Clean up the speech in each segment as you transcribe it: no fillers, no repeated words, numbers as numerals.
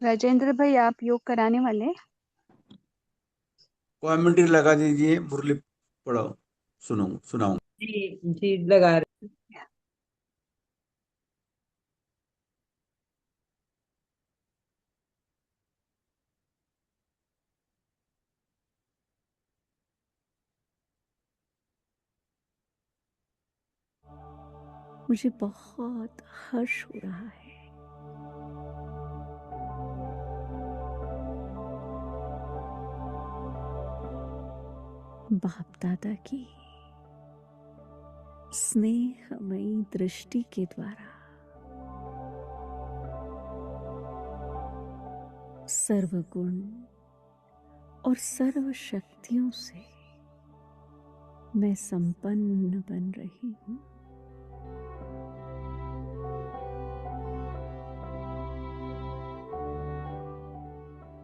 राजेंद्र भाई, आप योग कराने वाले? कमेंट्री लगा दीजिए, मुरली पढ़ाओ। सुनाऊं सुनाऊं। जी जी, लगा रहे। मुझे बहुत हर्ष हो रहा है। बाप दादा की स्नेहमयी दृष्टि के द्वारा सर्वगुण और सर्व शक्तियों से मैं संपन्न बन रही हूँ।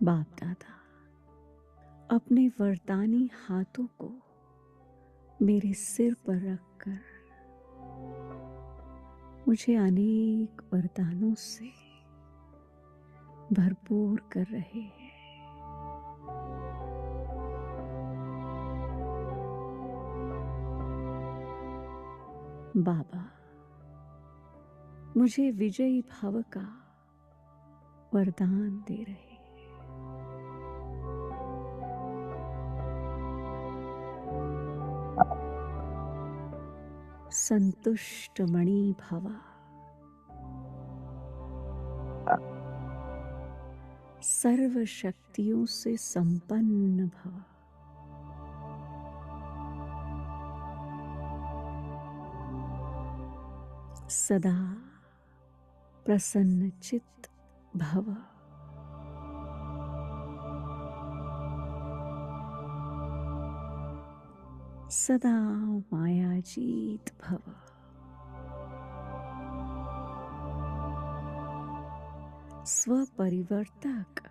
बाप दादा अपने वरदानी हाथों को मेरे सिर पर रखकर मुझे अनेक वरदानों से भरपूर कर रहे हैं। बाबा मुझे विजयी भाव का वरदान दे रहे हैं। संतुष्ट मणि भव, सर्व शक्तियों से संपन्न भव। सदा प्रसन्न चित्त भव। सदा मायाजीत भव। स्वपरिवर्तक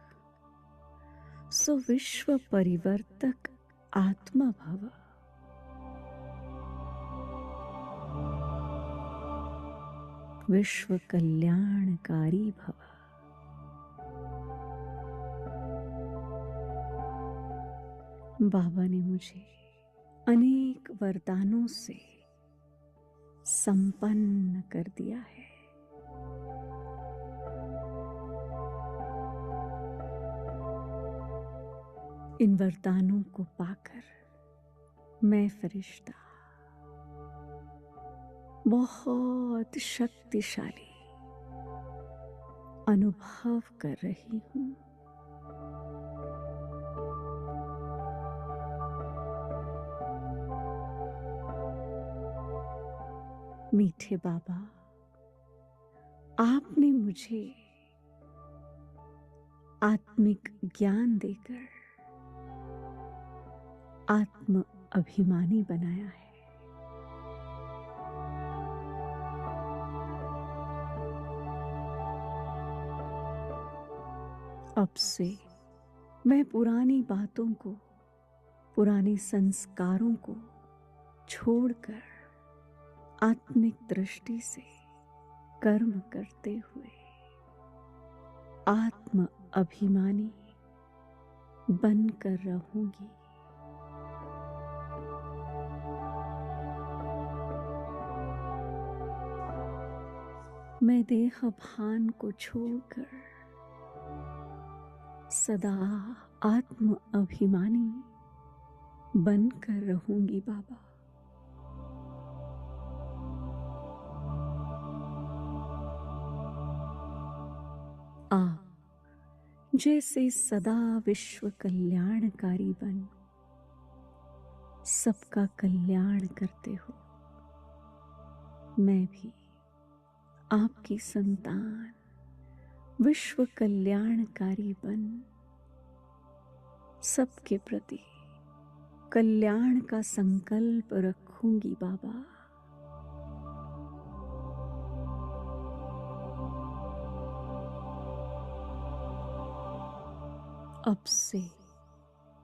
सुविश्व परिवर्तक आत्मा भव। विश्व कल्याणकारी भव। बाबा ने मुझे अनेक वरदानों से संपन्न कर दिया है। इन वरदानों को पाकर मैं फरिश्ता बहुत शक्तिशाली अनुभव कर रही हूँ। मीठे बाबा, आपने मुझे आत्मिक ज्ञान देकर आत्म अभिमानी बनाया है। अब से मैं पुरानी बातों को, पुराने संस्कारों को छोड़कर आत्मिक दृष्टि से कर्म करते हुए आत्म अभिमानी बनकर रहूंगी। मैं देह भान को छोड़कर सदा आत्म अभिमानी बनकर रहूंगी। बाबा आप जैसे सदा विश्व कल्याणकारी बन सबका कल्याण करते हो, मैं भी आपकी संतान विश्व कल्याणकारी बन सबके प्रति कल्याण का संकल्प रखूंगी। बाबा अब से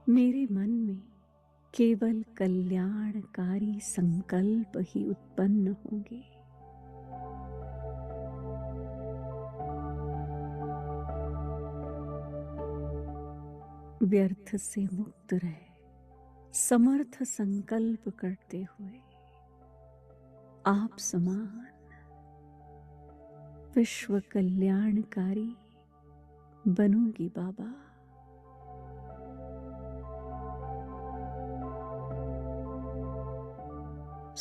मेरे मन में केवल कल्याणकारी संकल्प ही उत्पन्न होंगे। व्यर्थ से मुक्त रहे, समर्थ संकल्प करते हुए आप समान विश्व कल्याणकारी बनूंगी बाबा।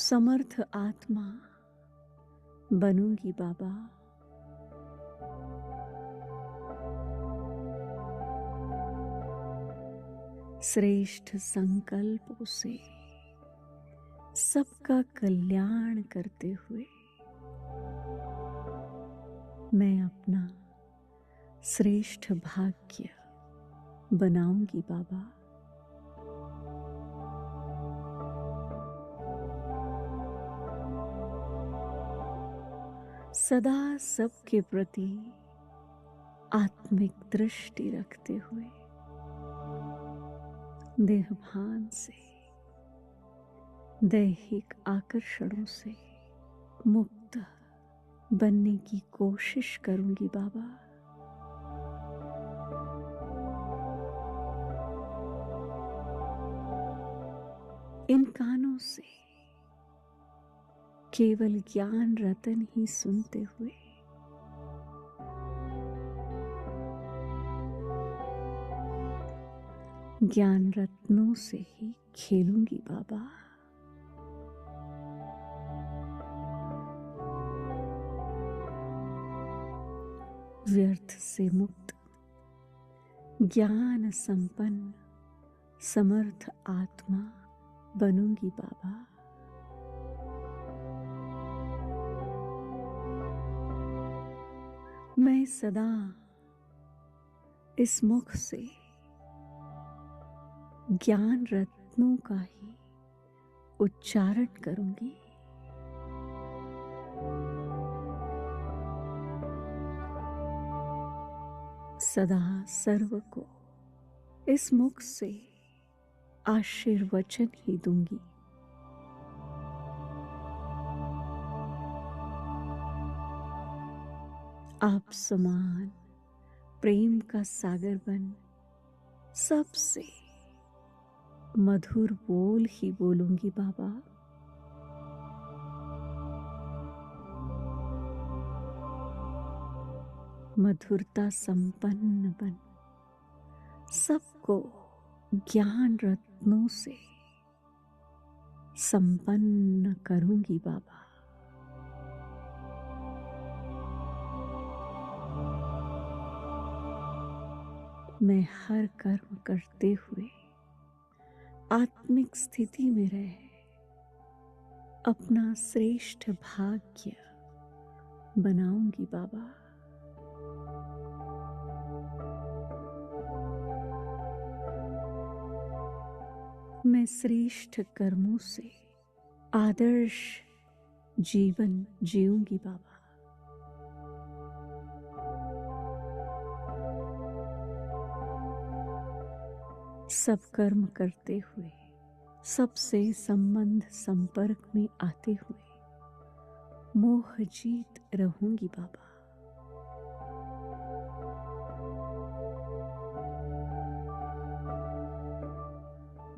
समर्थ आत्मा बनूंगी बाबा। श्रेष्ठ संकल्पों से सबका कल्याण करते हुए मैं अपना श्रेष्ठ भाग्य बनाऊंगी बाबा। सदा सबके प्रति आत्मिक दृष्टि रखते हुए देहभान से, दैहिक आकर्षणों से मुक्त बनने की कोशिश करूंगी बाबा। इन कानों से केवल ज्ञान रतन ही सुनते हुए ज्ञान रत्नों से ही खेलूंगी बाबा। व्यर्थ से मुक्त, ज्ञान संपन्न, समर्थ आत्मा बनूंगी बाबा। मैं सदा इस मुख से ज्ञान रत्नों का ही उच्चारण करूंगी। सदा सर्व को इस मुख से आशीर्वचन ही दूंगी। आप समान प्रेम का सागर बन सबसे मधुर बोल ही बोलूंगी बाबा। मधुरता संपन्न बन सबको ज्ञान रत्नों से संपन्न करूंगी बाबा। मैं हर कर्म करते हुए आत्मिक स्थिति में रह अपना श्रेष्ठ भाग्य बनाऊंगी बाबा। मैं श्रेष्ठ कर्मों से आदर्श जीवन जीऊंगी बाबा। सब कर्म करते हुए, सबसे संबंध संपर्क में आते हुए मोह जीत रहूंगी बाबा।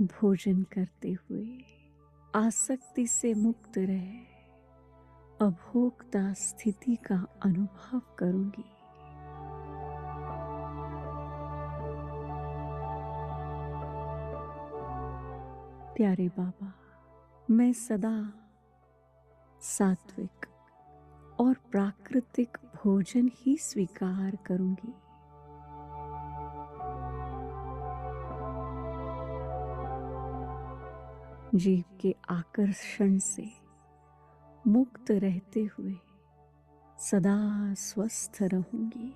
भोजन करते हुए आसक्ति से मुक्त रह अभोक्ता स्थिति का अनुभव करूंगी। प्यारे बाबा, मैं सदा सात्विक और प्राकृतिक भोजन ही स्वीकार करूंगी। जीव के आकर्षण से मुक्त रहते हुए सदा स्वस्थ रहूंगी।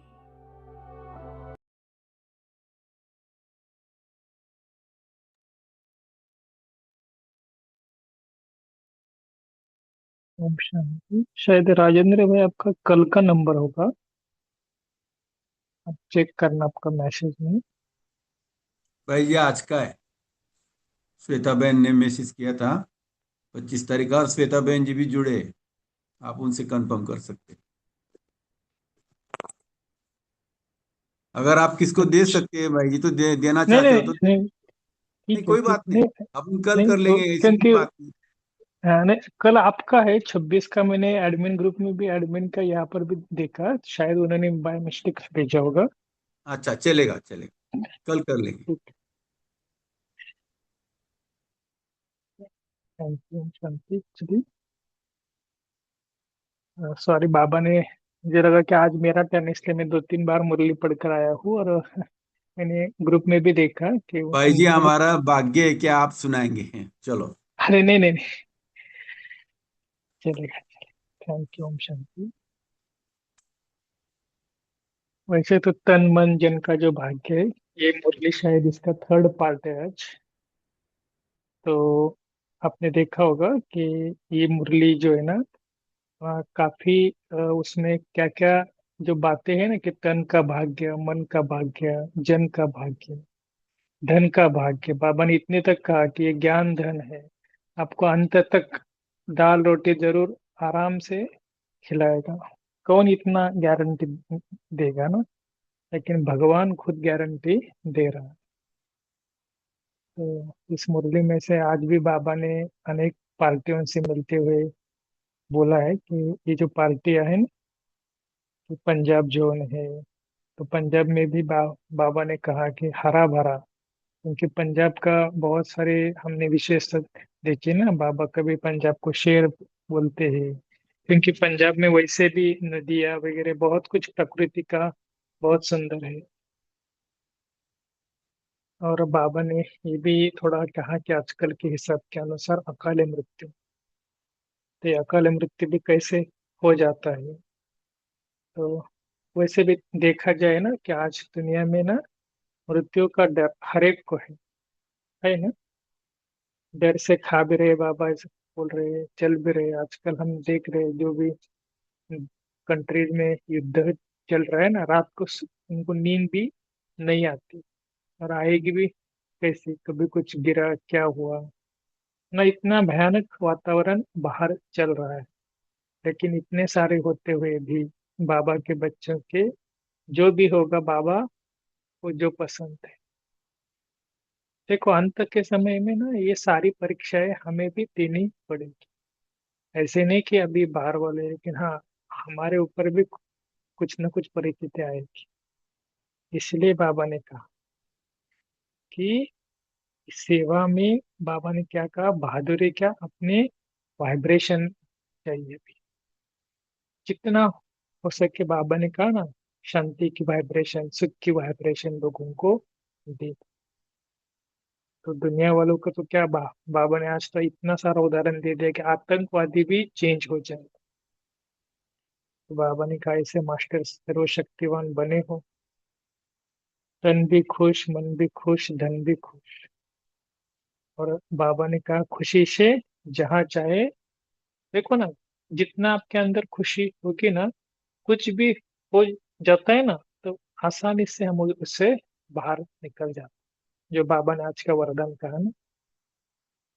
ओम शांति। शायद राजेंद्र भाई आपका कल का नंबर होगा, आप चेक करना आपका मैसेज में। भाई ये आज का है। श्वेता बहन ने मैसेज किया था 25 तारीख का, और श्वेता बहन जी भी जुड़े, आप उनसे कंफर्म कर सकते हैं। अगर आप किसको दे अच्छा, सकते हैं भाई जी तो देना नहीं चाहते हो नहीं तो नहीं, नहीं, ठीक है कोई ठीक, बात नहीं। नहीं अपन कल नहीं कर वो लेंगे, ऐसी कोई क्योंकि बात नहीं। नहीं, कल आपका है 26 का, मैंने एडमिन ग्रुप में भी एडमिन का यहाँ पर भी देखा, शायद उन्होंने बाय मिस्टेक भेजा होगा। अच्छा, चलेगा चलेगा, कल कर लेंगे। ठीक, थैंक यू शांति, चलिए। सॉरी, बाबा ने, मुझे लगा कि आज मेरा टर्न, इसलिए मैं 2-3 बार मुरली पढ़कर आया हूँ, और मैंने ग्रुप में भी देखा कि भाई जी, उन्होंने। हमारा भाग्य है कि आप सुनाएंगे। चलो। अरे नहीं नहीं नहीं, चलेगा चलेगा, थैंक यू, ओम शांति। वैसे तो तन मन जन का जो भाग्य है, ये मुरली शायद इसका 3rd पार्ट है आज। तो आपने देखा होगा कि ये मुरली जो है ना, काफी उसमें क्या क्या जो बातें हैं ना, कि तन का भाग्य, मन का भाग्य, जन का भाग्य, धन का भाग्य, बाबा ने इतने तक कहा कि ये ज्ञान धन है, आपको अंत तक दाल रोटी जरूर आराम से खिलाएगा। कौन इतना गारंटी देगा ना, लेकिन भगवान खुद गारंटी दे रहा है। तो इस मुरली में से आज भी बाबा ने अनेक पार्टियों से मिलते हुए बोला है कि ये जो पार्टियां हैं ना, कि पंजाब जोन है, तो पंजाब में भी बाबा ने कहा कि हरा भरा, क्योंकि पंजाब का बहुत सारे हमने विशेषता देखे ना, बाबा कभी पंजाब को शेर बोलते हैं, क्योंकि पंजाब में वैसे भी नदियाँ वगैरह बहुत कुछ प्रकृति का बहुत सुंदर है। और बाबा ने ये भी थोड़ा कहा कि आजकल के हिसाब के अनुसार अकाल मृत्यु, तो ये अकाल मृत्यु भी कैसे हो जाता है। तो वैसे भी देखा जाए ना, कि आज दुनिया में ना मृत्यु का डर हर एक को है ना। डर से खा भी रहे, बाबा ऐसे बोल रहे हैं, चल भी रहे, आजकल हम देख रहे हैं जो भी कंट्रीज में युद्ध चल रहा है ना, रात को उनको नींद भी नहीं आती, और आएगी भी कैसे, कभी कुछ गिरा, क्या हुआ ना, इतना भयानक वातावरण बाहर चल रहा है। लेकिन इतने सारे होते हुए भी बाबा के बच्चों के जो भी होगा, बाबा को जो पसंद है। देखो, अंत के समय में ना ये सारी परीक्षाएं हमें भी देनी पड़ेगी। ऐसे नहीं कि अभी बाहर वाले, लेकिन हाँ, हमारे ऊपर भी कुछ न कुछ परिस्थितियां आएगी। इसलिए बाबा ने कहा कि इस सेवा में, बाबा ने क्या कहा, बहादुरी क्या, अपने वाइब्रेशन चाहिए भी जितना हो सके। बाबा ने कहा ना, शांति की वाइब्रेशन, सुख की वाइब्रेशन लोगों को दे। तो दुनिया वालों को तो क्या, बाबा ने आज तो इतना सारा उदाहरण दे दिया कि आतंकवादी भी चेंज हो जाए। तो बाबा ने कहा, ऐसे मास्टर सर्वशक्तिवान बने हो, तन भी खुश, मन भी खुश, धन भी खुश। और बाबा ने कहा, खुशी से जहाँ चाहे, देखो ना, जितना आपके अंदर खुशी होगी ना, कुछ भी हो जाता है ना, तो आसानी से हम उससे बाहर निकल जाते हैं। जो बाबा ने आज का वरदान कहा ना,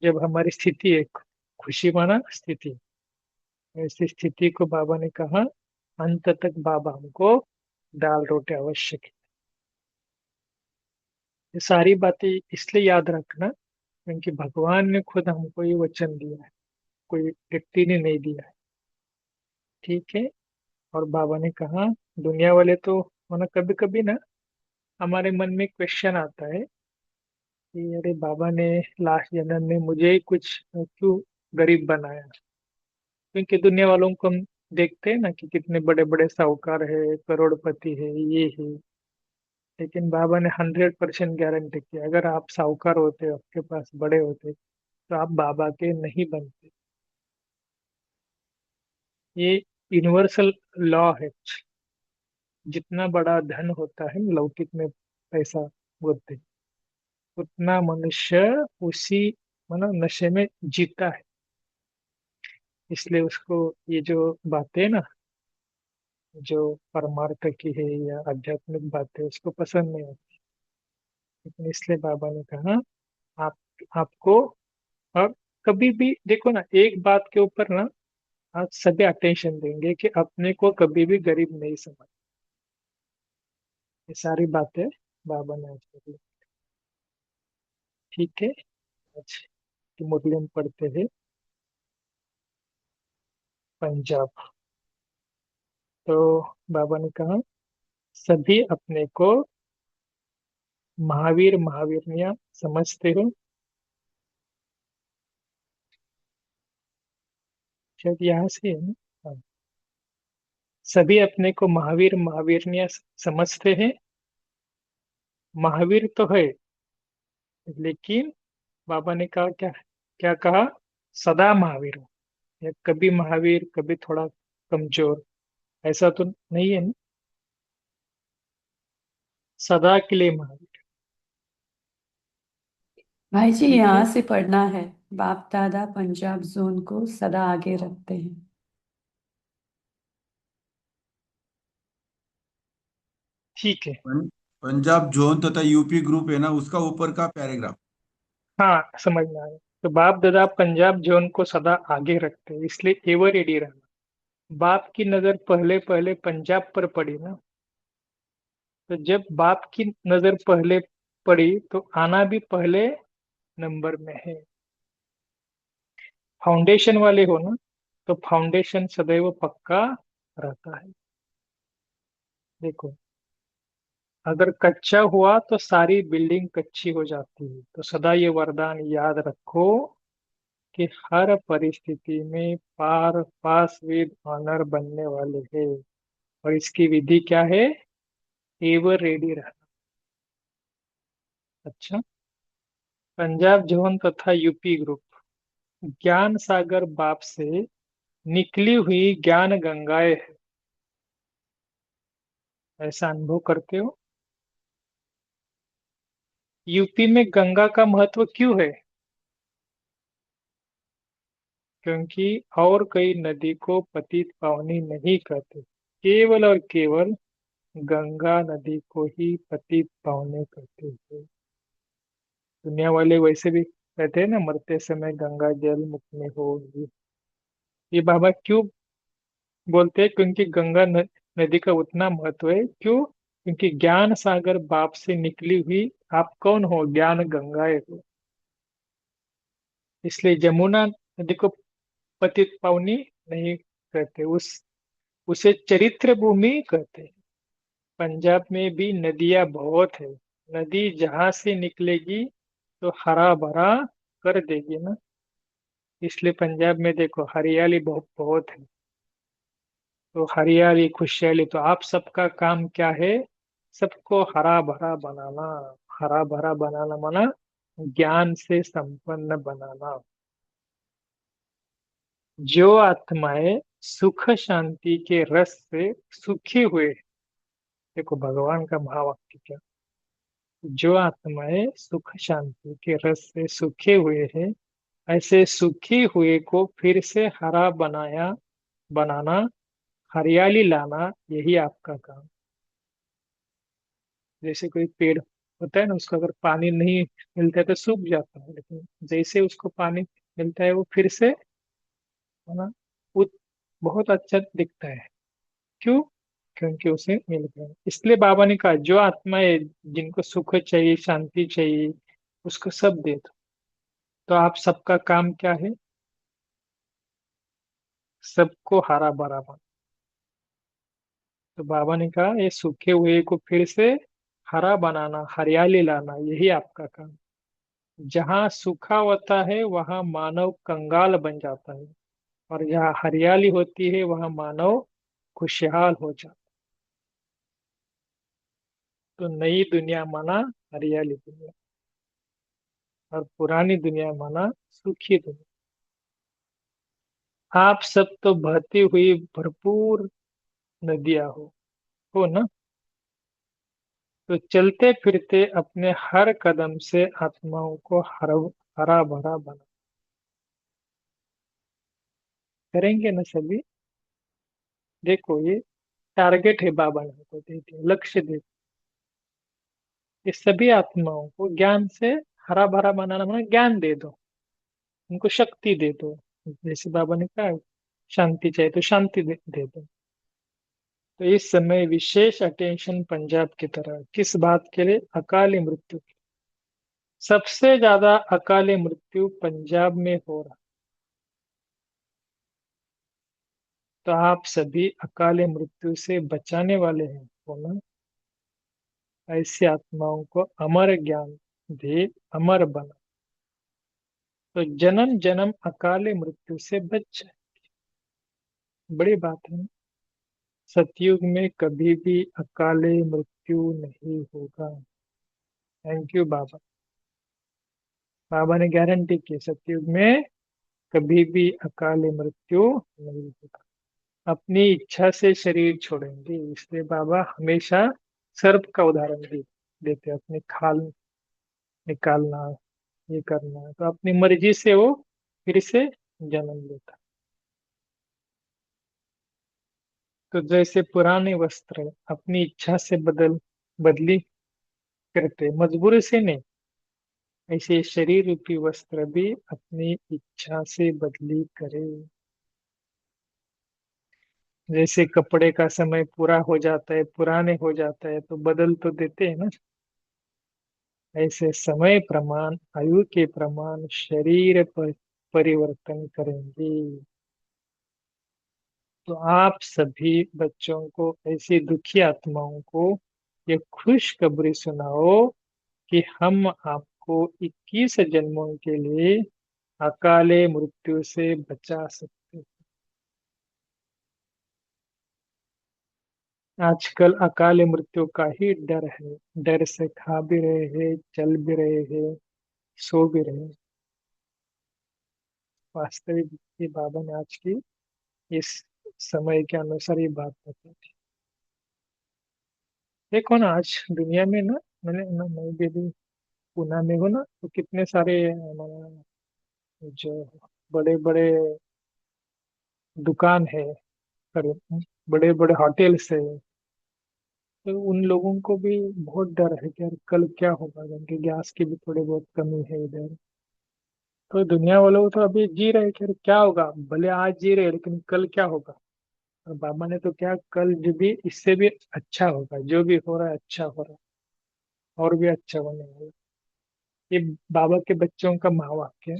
जब हमारी स्थिति एक खुशी माना स्थिति, ऐसी स्थिति को बाबा ने कहा, अंत तक बाबा हमको दाल रोटी आवश्यक है। ये सारी बातें इसलिए याद रखना, क्योंकि भगवान ने खुद हमको ये वचन दिया है, कोई व्यक्ति ने नहीं दिया है। ठीक है। और बाबा ने कहा, दुनिया वाले तो, माना कभी कभी ना हमारे मन में क्वेश्चन आता है कि अरे बाबा ने लास्ट जन्म में मुझे कुछ क्यों गरीब बनाया, क्योंकि दुनिया वालों को हम देखते हैं ना कि कितने बड़े बड़े साहूकार है, करोड़पति है, ये है। लेकिन बाबा ने 100% गारंटी की, अगर आप साहूकार होते, आपके पास बड़े होते, तो आप बाबा के नहीं बनते। ये यूनिवर्सल लॉ है। जितना बड़ा धन होता है लौकिक में, पैसा होते, उतना मनुष्य उसी मतलब नशे में जीता है। इसलिए उसको ये जो बातें ना, जो परमार्थ की है या आध्यात्मिक बातें, उसको पसंद नहीं आती। लेकिन इसलिए बाबा ने कहा, आप आपको, और कभी भी देखो ना, एक बात के ऊपर ना आज सभी अटेंशन देंगे कि अपने को कभी भी गरीब नहीं समझ। ये सारी बातें बाबा ने आज कर ली। ठीक है। अच्छा, तो मुरली में पढ़ते हैं पंजाब। तो बाबा ने कहा, सभी अपने को महावीर महावीरनिया समझते हो। शायद यहाँ से है ना। हाँ। सभी अपने को महावीर महावीरनिया समझते हैं। महावीर तो है, लेकिन बाबा ने कहा क्या, क्या कहा, सदा महावीर हो। या कभी महावीर कभी थोड़ा कमजोर, ऐसा तो नहीं है ना, सदा के लिए महावीर। भाई जी ठीक है। यहाँ से पढ़ना है। बाप दादा पंजाब जोन को सदा आगे रखते हैं। ठीक है। पंजाब जोन तथा यूपी ग्रुप है ना, उसका ऊपर का पैराग्राफ। हाँ, समझ में आया। तो बाप दादा पंजाब जोन को सदा आगे रखते हैं, इसलिए एवर रेडी रहना। बाप की नजर पहले पहले पंजाब पर पड़ी ना, तो जब बाप की नजर पहले पड़ी तो आना भी पहले नंबर में है। फाउंडेशन वाले हो ना, तो फाउंडेशन सदैव पक्का रहता है। देखो, अगर कच्चा हुआ तो सारी बिल्डिंग कच्ची हो जाती है। तो सदा ये वरदान याद रखो कि हर परिस्थिति में पार पास विद ऑनर बनने वाले हैं। और इसकी विधि क्या है, एवर रेडी रहना। अच्छा, पंजाब जोन तथा यूपी ग्रुप ज्ञान सागर बाप से निकली हुई ज्ञान गंगाएं है। ऐसा अनुभव करते हो। यूपी में गंगा का महत्व क्यों है, क्योंकि और कई नदी को पतित पावनी नहीं कहते, केवल और केवल गंगा नदी को ही पतित पावनी कहते हैं। दुनिया वाले वैसे भी कहते हैं ना, मरते समय गंगा जल मुख में हो। ये बाबा क्यों बोलते हैं, क्योंकि गंगा नदी का उतना महत्व है। क्यों, क्योंकि ज्ञान सागर बाप से निकली हुई आप कौन हो, ज्ञान गंगाएं हो। इसलिए जमुना नदी को पतित पावनी नहीं कहते, उसे चरित्र भूमि कहते हैं। पंजाब में भी नदियां बहुत है। नदी जहां से निकलेगी तो हरा भरा कर देगी ना। इसलिए पंजाब में देखो हरियाली बहुत बहुत है। तो हरियाली खुशहाली, तो आप सबका काम क्या है, सबको हरा भरा बनाना। हरा भरा बनाना माना ज्ञान से संपन्न बनाना। जो आत्माएं सुख शांति के रस से सुखी हुए, देखो भगवान का महावाक्य क्या, जो आत्माएं सुख शांति के रस से सूखे हुए हैं, ऐसे सूखे हुए को फिर से हरा बनाना, हरियाली लाना, यही आपका काम। जैसे कोई पेड़ होता है ना, उसको अगर पानी नहीं मिलता है तो सूख जाता है, लेकिन जैसे उसको पानी मिलता है वो फिर से, है ना, वो बहुत अच्छा दिखता है। क्यों, क्योंकि उसे मिल गया। इसलिए बाबा ने कहा, जो आत्माएं जिनको सुख चाहिए शांति चाहिए, उसको सब दे दो। तो आप सबका काम क्या है, सबको हरा भरा बना। तो बाबा ने कहा, ये सूखे हुए को फिर से हरा बनाना, हरियाली लाना, यही आपका काम। जहाँ सूखा होता है वहाँ मानव कंगाल बन जाता है, और जहाँ हरियाली होती है वहाँ मानव खुशहाल हो जाता है। तो नई दुनिया माना हरियाली दुनिया, और पुरानी दुनिया माना सूखी दुनिया। आप सब तो बहती हुई भरपूर नदियां हो ना। तो चलते फिरते अपने हर कदम से आत्माओं को हरा भरा बना करेंगे ना सभी। देखो, ये टारगेट है बाबा ने हमको दे दिया, लक्ष्य दे दिया। ये सभी आत्माओं को ज्ञान से हरा भरा बनाना, माना ज्ञान दे दो, उनको शक्ति दे दो। जैसे बाबा ने कहा, शांति चाहिए तो शांति दे दो। तो इस समय विशेष अटेंशन पंजाब की तरह किस बात के लिए? अकाली मृत्यु। सबसे ज्यादा अकाली मृत्यु पंजाब में हो रहा। तो आप सभी अकाली मृत्यु से बचाने वाले हैं हो ना? ऐसी आत्माओं को अमर ज्ञान दे, अमर बना, तो जन्म जन्म अकाली मृत्यु से बच जाए। बड़ी बात है ना? सतयुग में कभी भी अकाली मृत्यु नहीं होगा। थैंक यू बाबा। बाबा ने गारंटी की सतयुग में कभी भी अकाली मृत्यु नहीं होगा। अपनी इच्छा से शरीर छोड़ेंगे, इसलिए बाबा हमेशा सर्प का उदाहरण देते हैं। अपनी खाल निकालना, ये करना, तो अपनी मर्जी से वो फिर से जन्म लेता। तो जैसे पुराने वस्त्र अपनी इच्छा से बदली करते, मजबूरी से नहीं, ऐसे शरीर रूपी वस्त्र भी अपनी इच्छा से बदली करे। जैसे कपड़े का समय पूरा हो जाता है, पुराने हो जाता है, तो बदल तो देते हैं ना। ऐसे समय प्रमाण, आयु के प्रमाण शरीर पर परिवर्तन करेंगे। तो आप सभी बच्चों को, ऐसी दुखी आत्माओं को ये खुशखबरी सुनाओ कि हम आपको 21 जन्मों के लिए अकाले मृत्यु से बचा सकते हैं। आजकल अकाले मृत्यु का ही डर है। डर से खा भी रहे हैं, चल भी रहे हैं, सो भी रहे हैं। वास्तविक ये बाबा ने आज की इस समय के अनुसार ये बात बताई थी। देखो ना, आज दुनिया में ना, मैं भी अभी पूना में हूँ ना, तो कितने सारे हमारा जो बड़े बड़े दुकान है, बड़े बड़े होटल्स है, तो उन लोगों को भी बहुत डर है कि यार कल क्या होगा, क्योंकि गैस की भी थोड़ी बहुत कमी है इधर। तो दुनिया वालों को तो अभी जी रहे हैं कि यार क्या होगा, भले आज जी रहे हैं, लेकिन कल क्या होगा। और बाबा ने तो क्या, कल जो भी इससे भी अच्छा होगा, जो भी हो रहा है अच्छा हो रहा है, और भी अच्छा होने वाला। ये बाबा के बच्चों का महावाक्य है।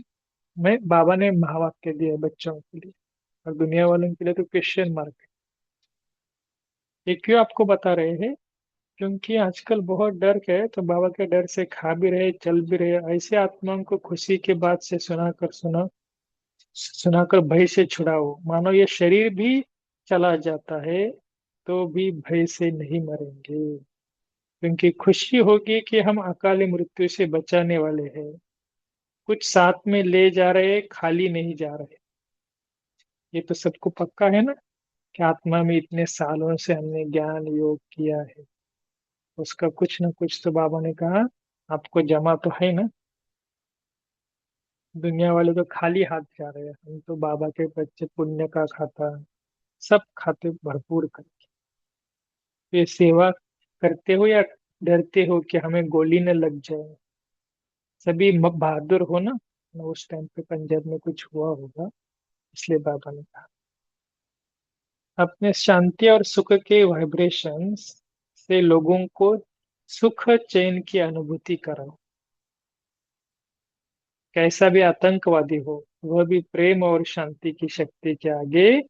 मैं बाबा ने महावाक्य दिया है बच्चों के लिए, और दुनिया वालों के लिए तो क्वेश्चन मार्क है। ये क्यों आपको बता रहे हैं? क्योंकि आजकल बहुत डर है, तो बाबा के डर से खा भी रहे, चल भी रहे। ऐसे आत्माओं को खुशी के बात से सुनाकर भय से छुड़ाओ। मानो ये शरीर भी चला जाता है तो भी भय से नहीं मरेंगे, क्योंकि खुशी होगी कि हम अकाली मृत्यु से बचाने वाले हैं। कुछ साथ में ले जा रहे, खाली नहीं जा रहे। ये तो सबको पक्का है ना, कि आत्मा में इतने सालों से हमने ज्ञान योग किया है, उसका कुछ ना कुछ तो बाबा ने कहा आपको जमा तो है ना। दुनिया वाले तो खाली हाथ जा रहे हैं, हम तो बाबा के बच्चे पुण्य का खाता, सब खाते भरपूर करके। ये सेवा करते हो या डरते हो कि हमें गोली न लग जाए? सभी बहादुर हो ना। उस टाइम पे पंजाब में कुछ हुआ होगा, इसलिए बाबा ने कहा अपने शांति और सुख के वाइब्रेशंस से लोगों को सुख चैन की अनुभूति कराओ। कैसा भी आतंकवादी हो, वह भी प्रेम और शांति की शक्ति के आगे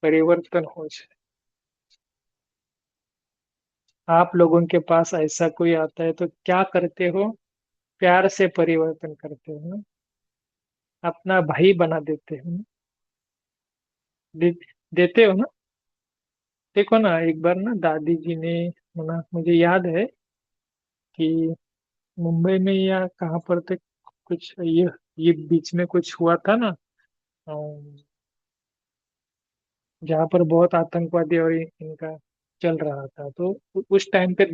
परिवर्तन हो जाए। आप लोगों के पास ऐसा कोई आता है तो क्या करते हो? प्यार से परिवर्तन करते हो ना, अपना भाई बना देते हो ना, देते हो ना। देखो ना, एक बार ना दादी जी ने, मना मुझे याद है कि मुंबई में या कहाँ पर तक कुछ ये बीच में कुछ हुआ था ना, जहाँ पर बहुत आतंकवादी और इनका चल रहा था। तो उस टाइम पे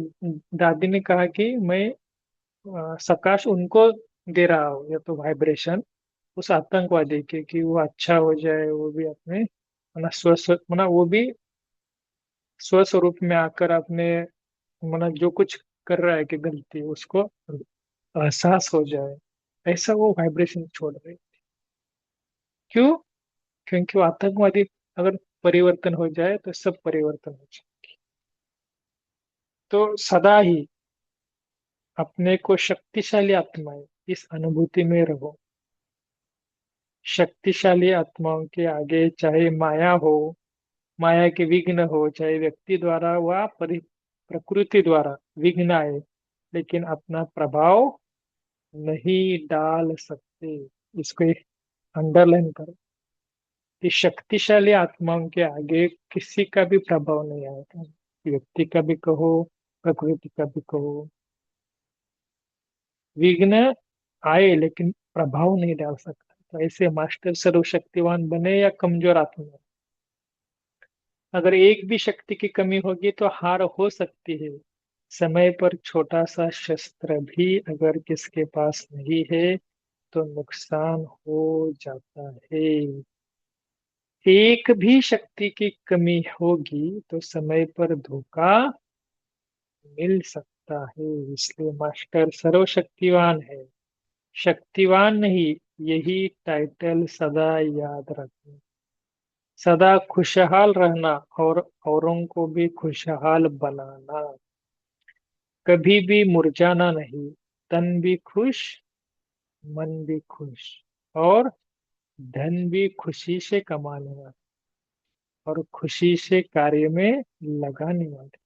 दादी ने कहा कि मैं सकाश उनको दे रहा हूँ, या तो वाइब्रेशन उस आतंकवादी के, कि वो अच्छा हो जाए, वो भी अपने वो भी स्वस्वरूप में आकर अपने जो कुछ कर रहा है कि गलती, उसको एहसास हो जाए। ऐसा वो वाइब्रेशन छोड़ रहे। क्यों? क्योंकि वो आतंकवादी अगर परिवर्तन हो जाए तो सब परिवर्तन हो जाए। तो सदा ही अपने को शक्तिशाली आत्माएं इस अनुभूति में रहो। शक्तिशाली आत्माओं के आगे चाहे माया हो, माया के विघ्न हो, चाहे व्यक्ति द्वारा व प्रकृति द्वारा विघ्न आए, लेकिन अपना प्रभाव नहीं डाल सकते। इसको अंडरलाइन करो कि शक्तिशाली आत्माओं के आगे किसी का भी प्रभाव नहीं आएगा। व्यक्ति का भी कहो, प्रकृति का भी कहो, विघ्न आए लेकिन प्रभाव नहीं डाल सकता। तो ऐसे मास्टर सर्वशक्तिवान बने या कमजोर आत्मा, अगर एक भी शक्ति की कमी होगी तो हार हो सकती है। समय पर छोटा सा शस्त्र भी अगर किसके पास नहीं है तो नुकसान हो जाता है। एक भी शक्ति की कमी होगी तो समय पर धोखा मिल सकता है। इसलिए मास्टर सर्वशक्तिवान है, शक्तिवान नहीं। यही टाइटल सदा याद रखना। सदा खुशहाल रहना और औरों को भी खुशहाल बनाना। कभी भी मुरझाना नहीं। तन भी खुश, मन भी खुश, और धन भी खुशी से कमाने वाले और खुशी से कार्य में लगाने वाले।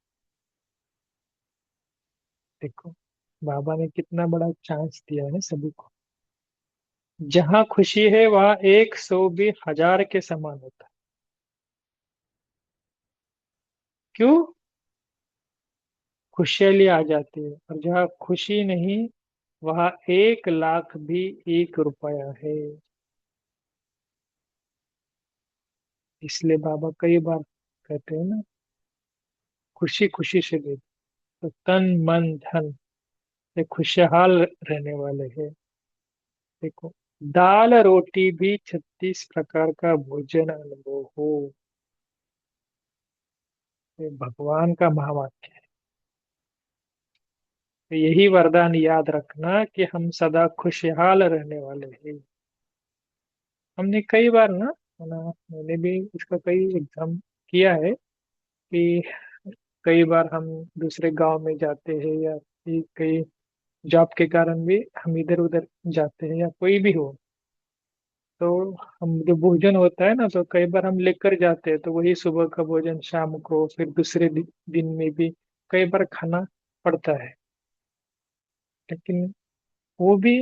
देखो बाबा ने कितना बड़ा चांस दिया है सभी को। जहां खुशी है वहां 100 भी 1000 के समान होता है। क्यों? खुशहाली आ जाती है। और जहाँ खुशी नहीं वहां 1 लाख भी 1 रुपया है। इसलिए बाबा कई बार कहते हैं ना, खुशी खुशी से दे। तो तन मन धन ये खुशहाल रहने वाले हैं। देखो, दाल रोटी भी 36 प्रकार का भोजन अनुभव हो, ये भगवान का महावाक्य है। तो यही वरदान याद रखना कि हम सदा खुशहाल रहने वाले हैं। हमने कई बार ना मैंने भी इसका कई एग्जाम किया है कि कई बार हम दूसरे गांव में जाते हैं या कई जॉब के कारण भी हम इधर उधर जाते हैं या कोई भी हो, तो हम जो भोजन होता है ना तो कई बार हम लेकर जाते हैं। तो वही सुबह का भोजन शाम को फिर दूसरे दिन में भी कई बार खाना पड़ता है। लेकिन वो भी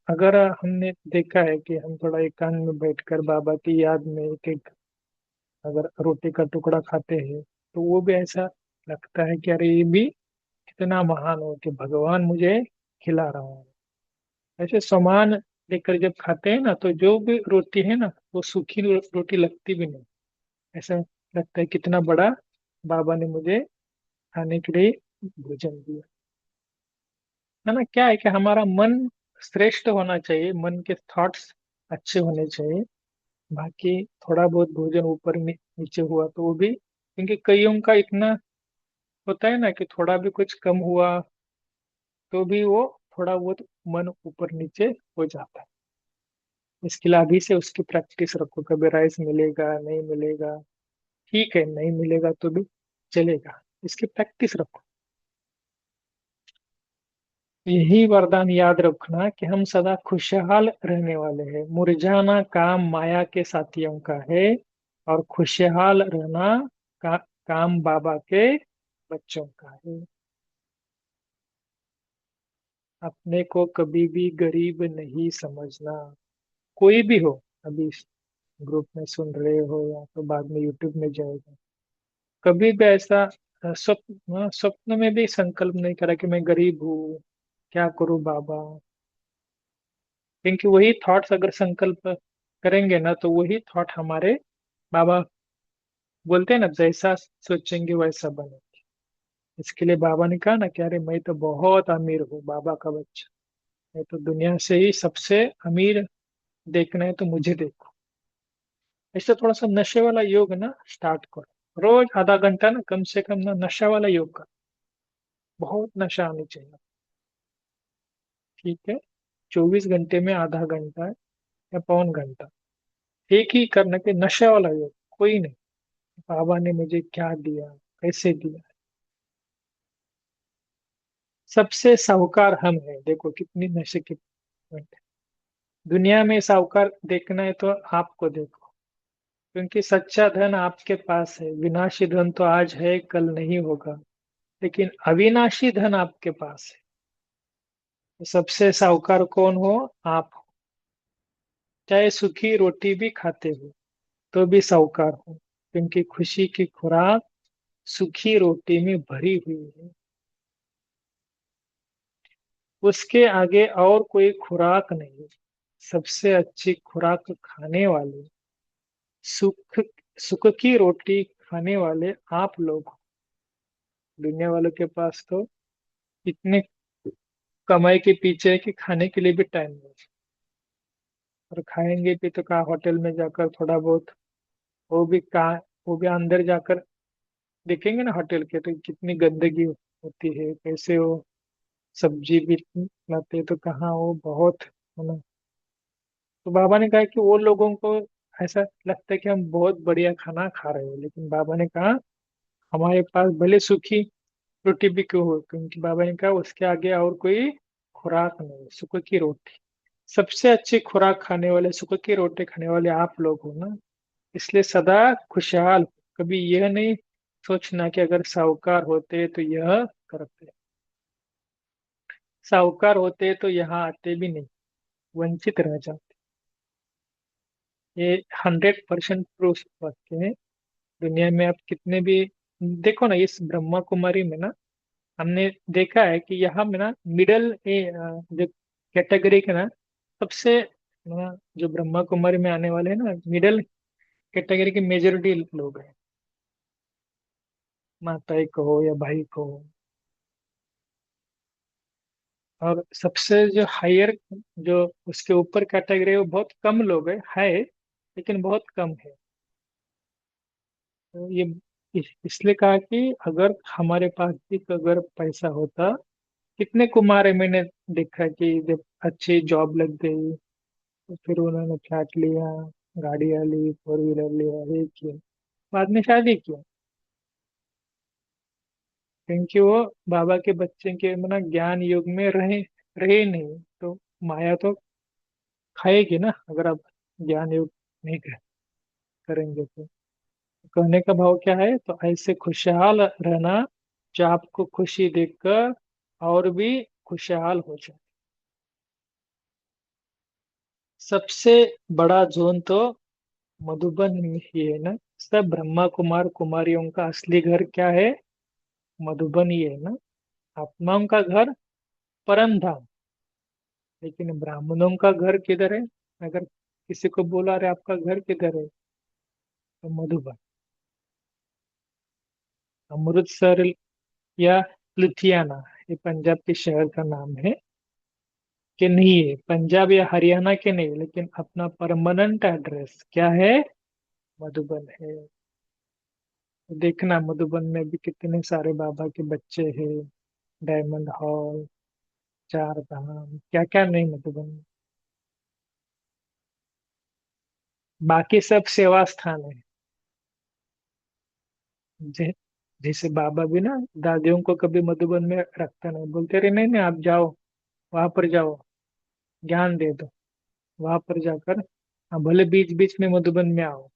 अगर हमने देखा है कि हम थोड़ा एकांत में बैठकर बाबा की याद में एक एक अगर रोटी का टुकड़ा खाते हैं तो वो भी ऐसा लगता है कि अरे ये भी कितना महान हो कि भगवान मुझे खिला रहा है। ऐसे सामान लेकर जब खाते हैं ना तो जो भी रोटी है ना वो सूखी रोटी लगती भी नहीं। ऐसा लगता है कितना बड़ा बाबा ने मुझे खाने के लिए भोजन दिया है ना। क्या है कि हमारा मन श्रेष्ठ होना चाहिए, मन के थॉट्स अच्छे होने चाहिए। बाकी थोड़ा बहुत भोजन ऊपर नीचे हुआ तो वो भी, क्योंकि कईयों का इतना होता है ना कि थोड़ा भी कुछ कम हुआ तो भी वो थोड़ा बहुत मन ऊपर नीचे हो जाता है। इसके लिए अभी से उसकी प्रैक्टिस रखो। कभी राइस मिलेगा नहीं मिलेगा, ठीक है, नहीं मिलेगा तो भी चलेगा, इसकी प्रैक्टिस रखो। यही वरदान याद रखना कि हम सदा खुशहाल रहने वाले हैं। मुरझाना काम माया के साथियों का है और खुशहाल रहना काम बाबा के बच्चों का है। अपने को कभी भी गरीब नहीं समझना। कोई भी हो, अभी ग्रुप में सुन रहे हो या तो बाद में यूट्यूब में जाएगा, कभी भी ऐसा स्वप्न में भी संकल्प नहीं करा कि मैं गरीब हूँ, क्या करूँ बाबा। क्योंकि वही थॉट्स अगर संकल्प करेंगे ना तो वही थॉट हमारे, बाबा बोलते हैं ना, जैसा सोचेंगे वैसा बने। इसके लिए बाबा ने कहा ना कि अरे मैं तो बहुत अमीर हूँ, बाबा का बच्चा, मैं तो दुनिया से ही सबसे अमीर, देखना है तो मुझे देखो। ऐसे थोड़ा सा नशे वाला योग ना स्टार्ट करो। रोज आधा घंटा ना कम से कम ना नशा वाला योग करो। बहुत नशा आनी चाहिए, ठीक है। 24 घंटे में आधा घंटा या पौन घंटा एक ही करने के नशे वाला योग। कोई नहीं, बाबा ने मुझे क्या दिया, कैसे दिया, सबसे साहूकार हम है। देखो कितनी नशे की point है। दुनिया में साहूकार देखना है तो आपको देखो, क्योंकि सच्चा धन आपके पास है। विनाशी धन तो आज है कल नहीं होगा, लेकिन अविनाशी धन आपके पास है। तो सबसे साहूकार कौन हो? आप हो। चाहे सूखी रोटी भी खाते हो तो भी साहूकार हो, क्योंकि खुशी की खुराक सूखी रोटी में भरी हुई है। उसके आगे और कोई खुराक नहीं। सबसे अच्छी खुराक खाने वाले, सुख सुख की रोटी खाने वाले आप लोग हो। दुनिया वालों के पास तो इतने कमाई के पीछे है कि खाने के लिए भी टाइम नहीं। और खाएंगे भी तो कहा होटल में जाकर थोड़ा बहुत, वो भी कहा, वो भी अंदर जाकर देखेंगे ना होटल के तो कितनी गंदगी होती है, कैसे वो सब्जी भी लाते हैं तो कहाँ वो बहुत है ना। तो बाबा ने कहा कि वो लोगों को ऐसा लगता है कि हम बहुत बढ़िया खाना खा रहे हैं, लेकिन बाबा ने कहा हमारे पास भले सूखी रोटी भी क्यों हो, क्योंकि बाबा ने कहा उसके आगे और कोई खुराक नहीं, सुख की रोटी। सबसे अच्छी खुराक खाने वाले, सुख की रोटी खाने वाले आप लोग हो ना। इसलिए सदा खुशहाल। कभी यह नहीं सोचना कि अगर साहूकार होते तो यह करते, साहूकार होते तो यहाँ आते भी नहीं, वंचित रह जाते। ये 100% प्रूफ वाक्य है। दुनिया में आप कितने भी देखो ना, इस ब्रह्मा कुमारी में ना हमने देखा है कि यहाँ में ना मिडल जो कैटेगरी के ना सबसे जो ब्रह्मा कुमारी में आने वाले हैं ना, मिडल कैटेगरी के मेजोरिटी लोग हैं। माताएं कहो या भाई कहो। और सबसे जो हायर, जो उसके ऊपर कैटेगरी है वो बहुत कम लोग है लेकिन बहुत कम है। तो ये इसलिए कहा कि अगर हमारे पास भी अगर पैसा होता, कितने कुमार है मैंने देखा कि जब अच्छी जॉब लग गई तो फिर उन्होंने फ्लैट लिया, गाड़ियाँ ली, फोर व्हीलर लिया, ये किया, बाद में शादी किया, क्योंकि वो बाबा के बच्चे के मना ज्ञान युग में रहे रहे नहीं। तो माया तो खाएगी ना अगर आप ज्ञान युग नहीं करेंगे तो। कहने का भाव क्या है? तो ऐसे खुशहाल रहना जो आपको खुशी देखकर और भी खुशहाल हो जाए। सबसे बड़ा जोन तो मधुबन में ही है ना। सब ब्रह्मा कुमार कुमारियों का असली घर क्या है? मधुबन ही है ना। आत्माओं का घर परम धाम। लेकिन ब्राह्मणों का घर किधर है? अगर किसी को बोला रहे आपका घर किधर है, तो मधुबन, अमृतसर या लुधियाना, ये पंजाब के शहर का नाम है कि नहीं है, पंजाब या हरियाणा के नहीं, लेकिन अपना परमानेंट एड्रेस क्या है? मधुबन है। तो देखना मधुबन में भी कितने सारे बाबा के बच्चे हैं, डायमंड हॉल, चार धाम, क्या क्या नहीं मधुबन में। बाकी सब सेवा स्थान है। जै- जैसे बाबा भी ना दादियों को कभी मधुबन में रखता नहीं, बोलते रहे नहीं नहीं आप जाओ, वहां पर जाओ, ज्ञान दे दो, वहां पर जाकर। हाँ, भले बीच बीच में मधुबन में आओ,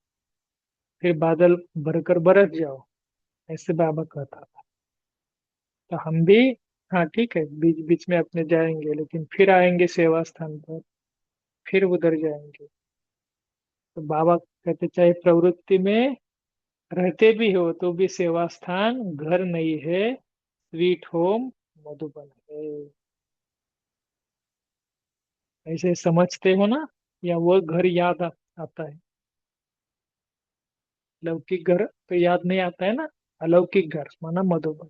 फिर बादल भरकर बरस जाओ, ऐसे बाबा कहता था। तो हम भी, हाँ ठीक है, बीच बीच में अपने जाएंगे लेकिन फिर आएंगे सेवा स्थान पर, फिर उधर जाएंगे। तो बाबा कहते चाहे प्रवृत्ति में रहते भी हो तो भी सेवा स्थान घर नहीं है, स्वीट होम मधुबन है। ऐसे समझते हो ना? या वो घर याद आता है? लौकिक घर तो याद नहीं आता है ना, अलौकिक घर माना मधुबन।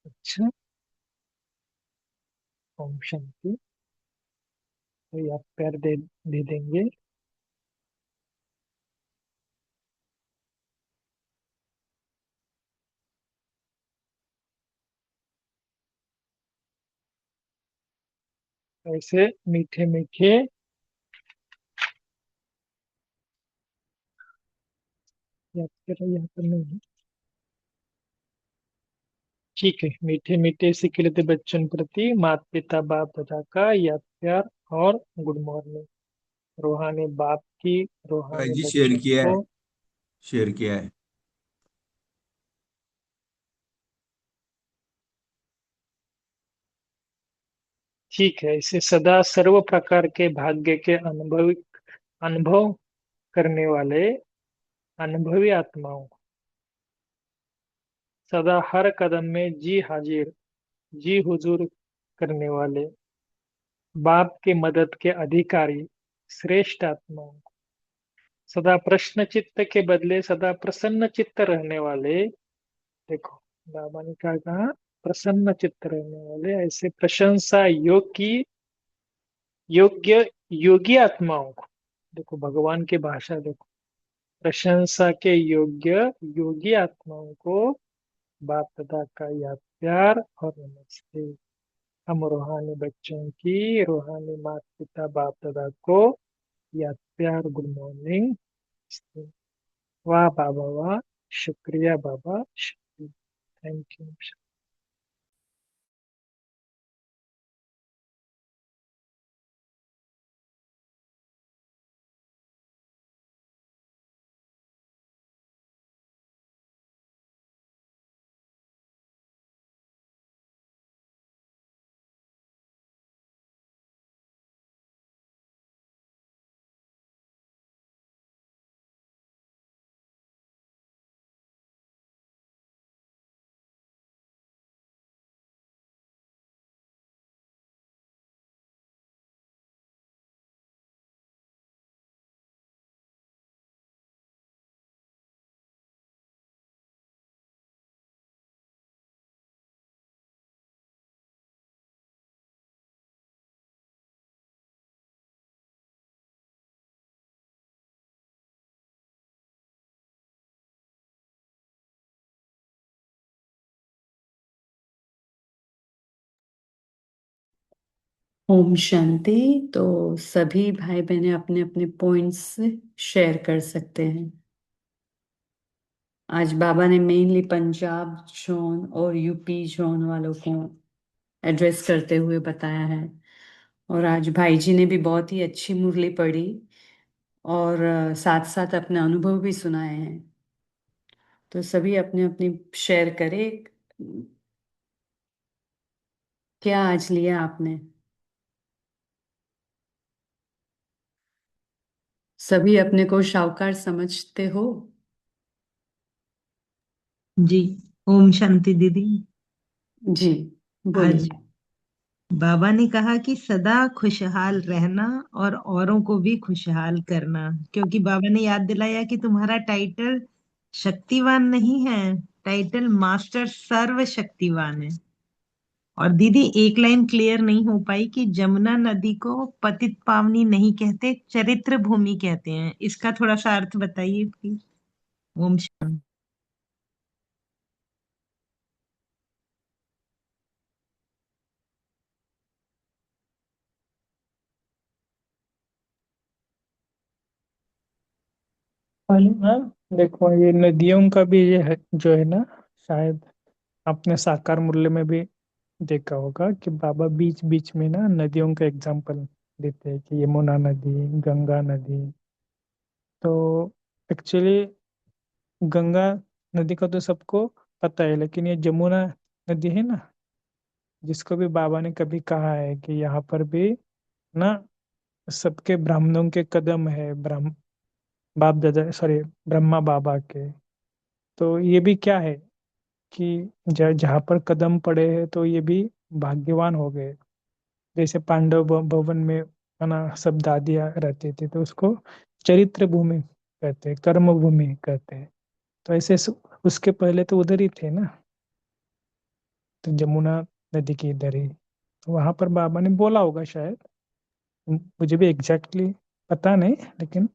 अच्छा, ओम शांति। तो ये आप पैर दे देंगे। ऐसे मीठे मीठे याद करो, यहाँ पर नहीं है। ठीक है। मीठे मीठे सिखिलते बच्चों प्रति माता पिता बाप दादा का याद प्यार और गुड मॉर्निंग। रूहानी बाप की भाई रूहानी जी शेयर बच्चों किया है, को। शेयर किया है। ठीक है। इसे सदा सर्व प्रकार के भाग्य के अनुभव करने वाले अनुभवी आत्माओं, सदा हर कदम में जी हाजिर जी हुजूर करने वाले बाप के मदद के अधिकारी श्रेष्ठ आत्माओं, सदा प्रश्न चित्त के बदले सदा प्रसन्न चित्त रहने वाले। देखो, बाबा ने क्या कहा? प्रसन्न चित्त रहने वाले ऐसे प्रशंसा योग्य योगी आत्माओं को। देखो, भगवान की भाषा देखो। प्रशंसा के योग्य योगी आत्माओं को बाप दादा का याद प्यार और नमस्ते। हम रूहानी बच्चों की रूहानी माता पिता बाप दादा को याद प्यार गुड मॉर्निंग। वाह बाबा वाह, शुक्रिया बाबा, शुक्रिया, थैंक यू। ओम शांति। तो सभी भाई बहनें अपने अपने पॉइंट्स शेयर कर सकते हैं। आज बाबा ने मेनली पंजाब जोन और यूपी जोन वालों को एड्रेस करते हुए बताया है, और आज भाई जी ने भी बहुत ही अच्छी मुरली पढ़ी और साथ साथ अपने अनुभव भी सुनाए हैं। तो सभी अपने अपनी शेयर करें, क्या आज लिया आपने। सभी अपने को शाहूकार समझते हो? जी। ओम शांति दीदी। जी, आज बोलिए। बाबा ने कहा कि सदा खुशहाल रहना और औरों को भी खुशहाल करना, क्योंकि बाबा ने याद दिलाया कि तुम्हारा टाइटल शक्तिवान नहीं है, टाइटल मास्टर सर्व शक्तिवान है। और दीदी एक लाइन क्लियर नहीं हो पाई कि जमुना नदी को पतित पावनी नहीं कहते, चरित्र भूमि कहते हैं। इसका थोड़ा सा अर्थ बताइए प्लीज। ओम शांति। हाँ, देखो ये नदियों का भी ये है, जो है ना, शायद आपने साकार मूल्य में भी देखा होगा कि बाबा बीच बीच में ना नदियों का एग्जाम्पल देते हैं कि यमुना नदी, गंगा नदी। तो एक्चुअली गंगा नदी का तो सबको पता है, लेकिन ये जमुना नदी है ना, जिसको भी बाबा ने कभी कहा है कि यहाँ पर भी ना सबके ब्राह्मणों के कदम है, ब्रह्म बाप दादा, सॉरी, ब्रह्मा बाबा के। तो ये भी क्या है कि जहाँ पर कदम पड़े हैं तो ये भी भाग्यवान हो गए। जैसे पांडव भवन में है ना सब दादियाँ रहती थी, तो उसको चरित्र भूमि कहते हैं, कर्म भूमि कहते हैं। तो ऐसे उसके पहले तो उधर ही थे ना, तो जमुना नदी की इधर ही। तो वहां पर बाबा ने बोला होगा शायद, मुझे भी एग्जैक्टली पता नहीं, लेकिन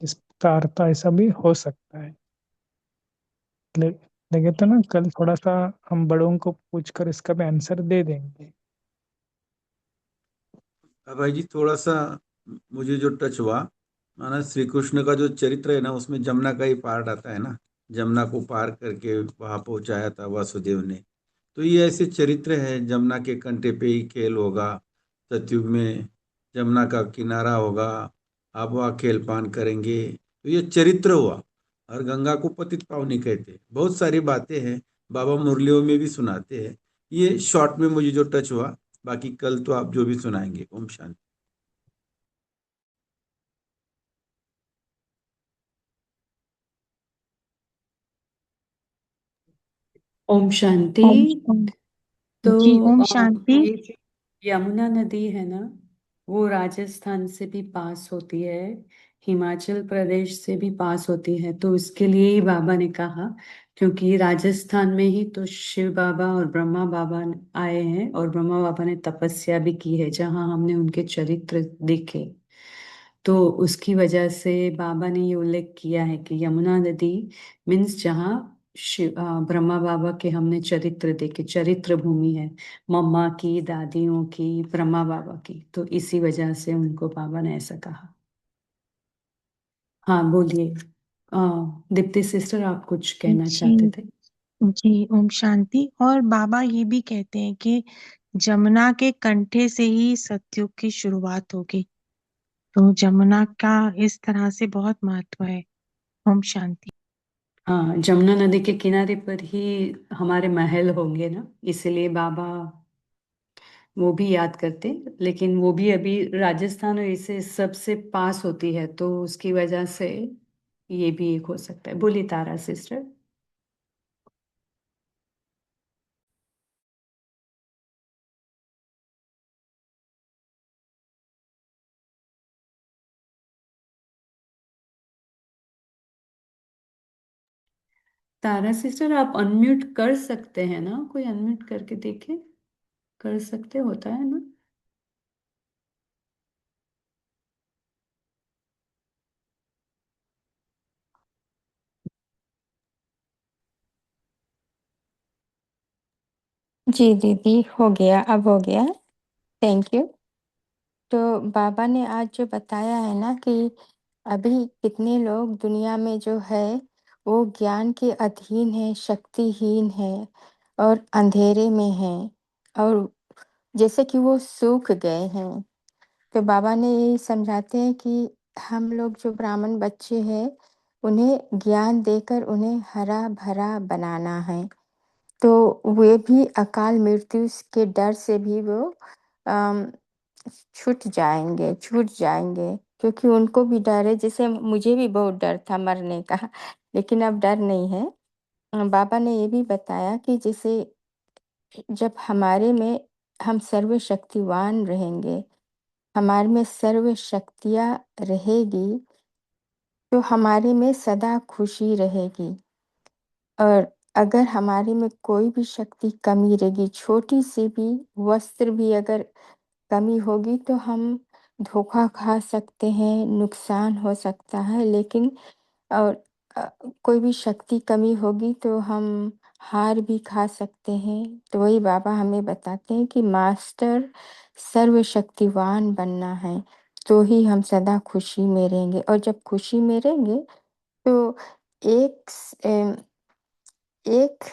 इसका अर्थ ऐसा भी हो सकता है। ले, लेकिन तो ना कल थोड़ा सा हम बड़ों को पूछकर इसका भी आंसर दे देंगे। अब भाई जी थोड़ा सा मुझे जो टच हुआ, माना श्री कृष्ण का जो चरित्र है ना, उसमें जमुना का ही पार्ट आता है ना। जमुना को पार करके वहां पहुंचाया था वासुदेव ने। तो ये ऐसे चरित्र है। जमुना के कंठे पे ही खेल होगा, सतयुग में जमुना का किनारा होगा, आप वहाँ खेल पान करेंगे। तो ये चरित्र हुआ। और गंगा को पतित पावनी कहते हैं। बहुत सारी बातें हैं, बाबा मुरलियों में भी सुनाते हैं। ये शॉर्ट में मुझे जो टच हुआ, बाकी कल तो आप जो भी सुनाएंगे। ओम शांति। ओम शांति। ओम ओम- तो जी ओम शांति। ये जो यमुना नदी है ना, वो राजस्थान से भी पास होती है, हिमाचल प्रदेश से भी पास होती है। तो उसके लिए ही बाबा ने कहा, क्योंकि राजस्थान में ही तो शिव बाबा और ब्रह्मा बाबा आए हैं, और ब्रह्मा बाबा ने तपस्या भी की है, जहाँ हमने उनके चरित्र देखे। तो उसकी वजह से बाबा ने ये उल्लेख किया है कि यमुना नदी मीन्स जहाँ ब्रह्मा बाबा के हमने चरित्र देखे, चरित्र भूमि है, मम्मा की, दादियों की, ब्रह्मा बाबा की। तो इसी वजह से उनको बाबा ने ऐसा कहा। हाँ बोलिए। दीप्ति सिस्टर, आप कुछ कहना चाहते जी थे? जी ओम शांति। और बाबा ये भी कहते हैं कि जमुना के कंठे से ही सतयुग की शुरुआत होगी। तो जमुना का इस तरह से बहुत महत्व है। ओम शांति। हाँ, जमुना नदी के किनारे पर ही हमारे महल होंगे ना, इसलिए बाबा वो भी याद करते। लेकिन वो भी अभी राजस्थान और इसे सबसे पास होती है, तो उसकी वजह से ये भी एक हो सकता है। बोलिए तारा सिस्टर। तारा सिस्टर, आप अनम्यूट कर सकते हैं ना? कोई अनम्यूट करके देखे, कर सकते होता है ना? जी दीदी, हो गया, अब हो गया। Thank you. तो बाबा ने आज जो बताया है ना कि अभी कितने लोग दुनिया में जो है वो ज्ञान के अधीन है, शक्तिहीन है और अंधेरे में हैं, और जैसे कि वो सूख गए हैं। तो बाबा ने यही समझाते हैं कि हम लोग जो ब्राह्मण बच्चे हैं, उन्हें ज्ञान देकर उन्हें हरा भरा बनाना है। तो वे भी अकाल मृत्यु के डर से भी वो अम, छूट जाएंगे, क्योंकि उनको भी डर है। जैसे मुझे भी बहुत डर था मरने का, लेकिन अब डर नहीं है। बाबा ने ये भी बताया कि जैसे जब हमारे में हम सर्वशक्तिवान रहेंगे, हमारे में सर्व शक्तियाँ रहेगी, तो हमारे में सदा खुशी रहेगी। और अगर हमारे में कोई भी शक्ति कमी रहेगी, छोटी सी भी वस्त्र भी अगर कमी होगी, तो हम धोखा खा सकते हैं, नुकसान हो सकता है। लेकिन और अ, कोई भी शक्ति कमी होगी तो हम हार भी खा सकते हैं। तो वही बाबा हमें बताते हैं कि मास्टर सर्वशक्तिवान बनना है, तो ही हम सदा खुशी में रहेंगे। और जब खुशी में रहेंगे तो एक एक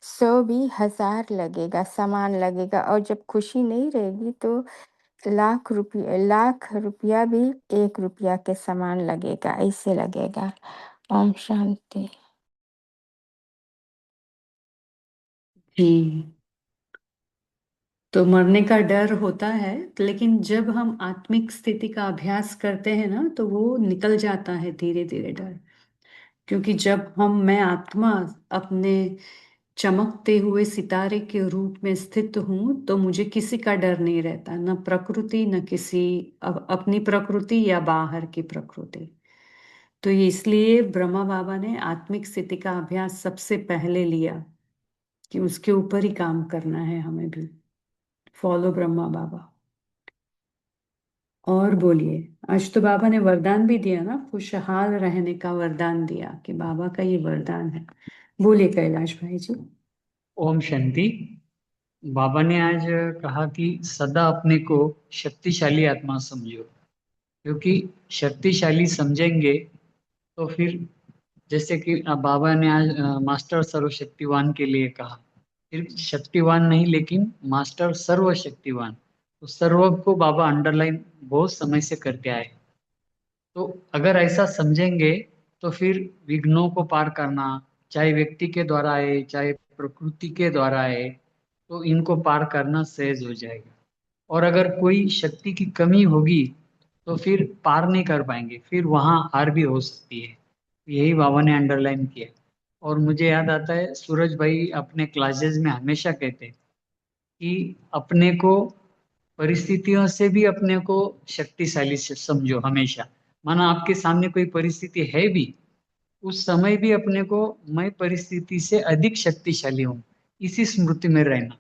सौ भी हजार लगेगा, समान लगेगा। और जब खुशी नहीं रहेगी तो लाख रुपया भी 1 रुपया के समान लगेगा, ऐसे लगेगा। ओम शांति। जी। तो मरने का डर होता है, लेकिन जब हम आत्मिक स्थिति का अभ्यास करते हैं ना, तो वो निकल जाता है धीरे धीरे डर। क्योंकि जब मैं आत्मा अपने चमकते हुए सितारे के रूप में स्थित हूं, तो मुझे किसी का डर नहीं रहता, न प्रकृति, न किसी अपनी प्रकृति या बाहर की प्रकृति। तो ये इसलिए ब्रह्मा बाबा ने आत्मिक स्थिति का अभ्यास सबसे पहले लिया, कि उसके ऊपर ही काम करना है हमें भी। फॉलो ब्रह्मा बाबा। और बोलिए। आज तो बाबा ने वरदान भी दिया ना, खुशहाल रहने का वरदान दिया, कि बाबा का ये वरदान है। बोलिए कैलाश भाई जी। ओम शांति। बाबा ने आज कहा कि सदा अपने को शक्तिशाली आत्मा समझो, क्योंकि शक्तिशाली समझेंगे तो फिर जैसे कि बाबा ने आज मास्टर सर्वशक्तिवान के लिए कहा सिर्फ शक्तिवान नहीं लेकिन मास्टर सर्वशक्तिवान। तो सर्व को बाबा अंडरलाइन बहुत समय से करके आए। तो अगर ऐसा समझेंगे तो फिर विघ्नों को पार करना, चाहे व्यक्ति के द्वारा आए चाहे प्रकृति के द्वारा आए, तो इनको पार करना सहज हो जाएगा। और अगर कोई शक्ति की कमी होगी तो फिर पार नहीं कर पाएंगे, फिर वहां हार भी हो सकती है। यही बाबा ने अंडरलाइन किया। और मुझे याद आता है सूरज भाई अपने क्लासेस में हमेशा कहते हैं कि अपने को परिस्थितियों से भी अपने को शक्तिशाली से समझो हमेशा। माना आपके सामने कोई परिस्थिति है भी, उस समय भी अपने को मैं परिस्थिति से अधिक शक्तिशाली हूँ, इसी स्मृति में रहना।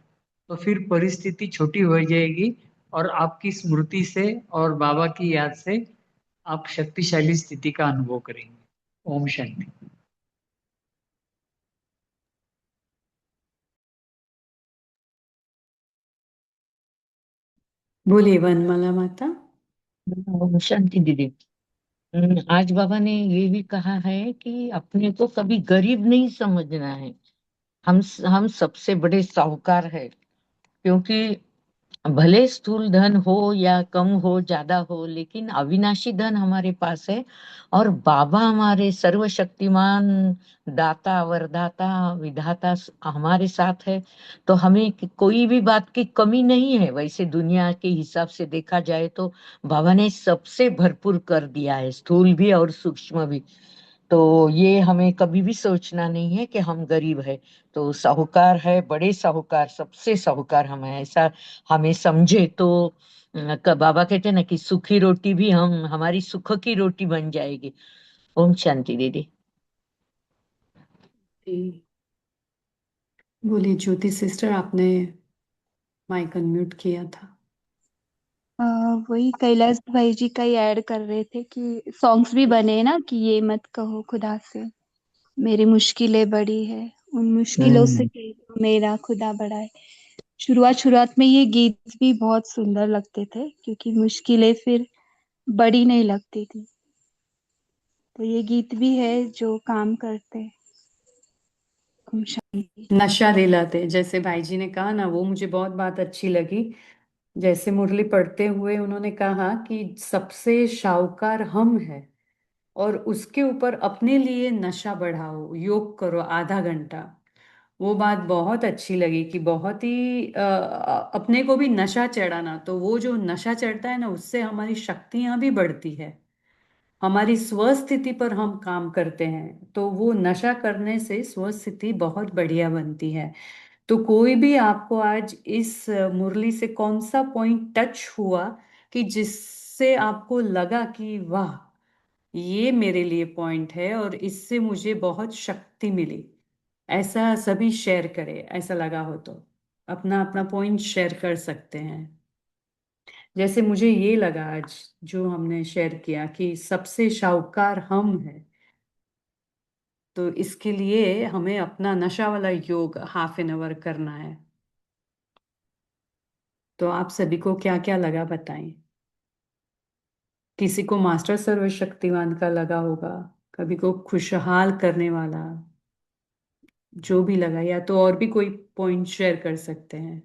तो फिर परिस्थिति छोटी हो जाएगी और आपकी स्मृति से और बाबा की याद से आप शक्तिशाली स्थिति का अनुभव करेंगे। ओम शांति। बोलिए वनमाला माता। ओम शांति दीदी। आज बाबा ने ये भी कहा है कि अपने को कभी गरीब नहीं समझना है। हम सबसे बड़े साहूकार है, क्योंकि भले स्थूल धन हो या कम हो ज्यादा हो, लेकिन अविनाशी धन हमारे पास है। और बाबा हमारे सर्वशक्तिमान दाता वरदाता विधाता हमारे साथ है। तो हमें कोई भी बात की कमी नहीं है। वैसे दुनिया के हिसाब से देखा जाए तो बाबा ने सबसे भरपूर कर दिया है, स्थूल भी और सूक्ष्म भी। तो ये हमें कभी भी सोचना नहीं है कि हम गरीब है। तो साहूकार है, बड़े साहूकार, सबसे साहूकार हम है, ऐसा हमें समझे तो बाबा कहते हैं ना कि सूखी रोटी भी हमारी सुख की रोटी बन जाएगी। ओम शांति दीदी। बोलिए ज्योति सिस्टर, आपने माइक अनम्यूट किया था। वही कैलाश भाई जी का ही ऐड कर रहे थे कि सॉन्ग्स भी बने ना कि ये मत कहो खुदा से मेरी मुश्किलें बड़ी है, उन मुश्किलों से कह दो मेरा खुदा बड़ा है। शुरुआत शुरुआत में ये गीत भी बहुत सुंदर लगते थे क्योंकि मुश्किलें फिर बड़ी नहीं लगती थी। तो ये गीत भी है जो काम करते हैं। ओम शांति। नशा दिलाते, जैसे भाई जी ने कहा ना, वो मुझे बहुत बात अच्छी लगी। जैसे मुरली पढ़ते हुए उन्होंने कहा कि सबसे शाहूकार हम है, और उसके ऊपर अपने लिए नशा बढ़ाओ, योग करो आधा घंटा। वो बात बहुत अच्छी लगी कि बहुत ही अपने को भी नशा चढ़ाना। तो वो जो नशा चढ़ता है ना, उससे हमारी शक्तियां भी बढ़ती है, हमारी स्वस्थिति पर हम काम करते हैं। तो वो नशा करने से स्वस्थिति बहुत बढ़िया बनती है। तो कोई भी आपको आज इस मुरली से कौन सा पॉइंट टच हुआ कि जिससे आपको लगा कि वाह, ये मेरे लिए पॉइंट है और इससे मुझे बहुत शक्ति मिली, ऐसा सभी शेयर करें। ऐसा लगा हो तो अपना अपना पॉइंट शेयर कर सकते हैं। जैसे मुझे ये लगा आज जो हमने शेयर किया कि सबसे शाहूकार हम हैं, तो इसके लिए हमें अपना नशा वाला योग ½ करना है। तो आप सभी को क्या क्या लगा बताएं। किसी को मास्टर सर्वशक्तिवान का लगा होगा, कभी को खुशहाल करने वाला, जो भी लगा, या तो और भी कोई पॉइंट शेयर कर सकते हैं।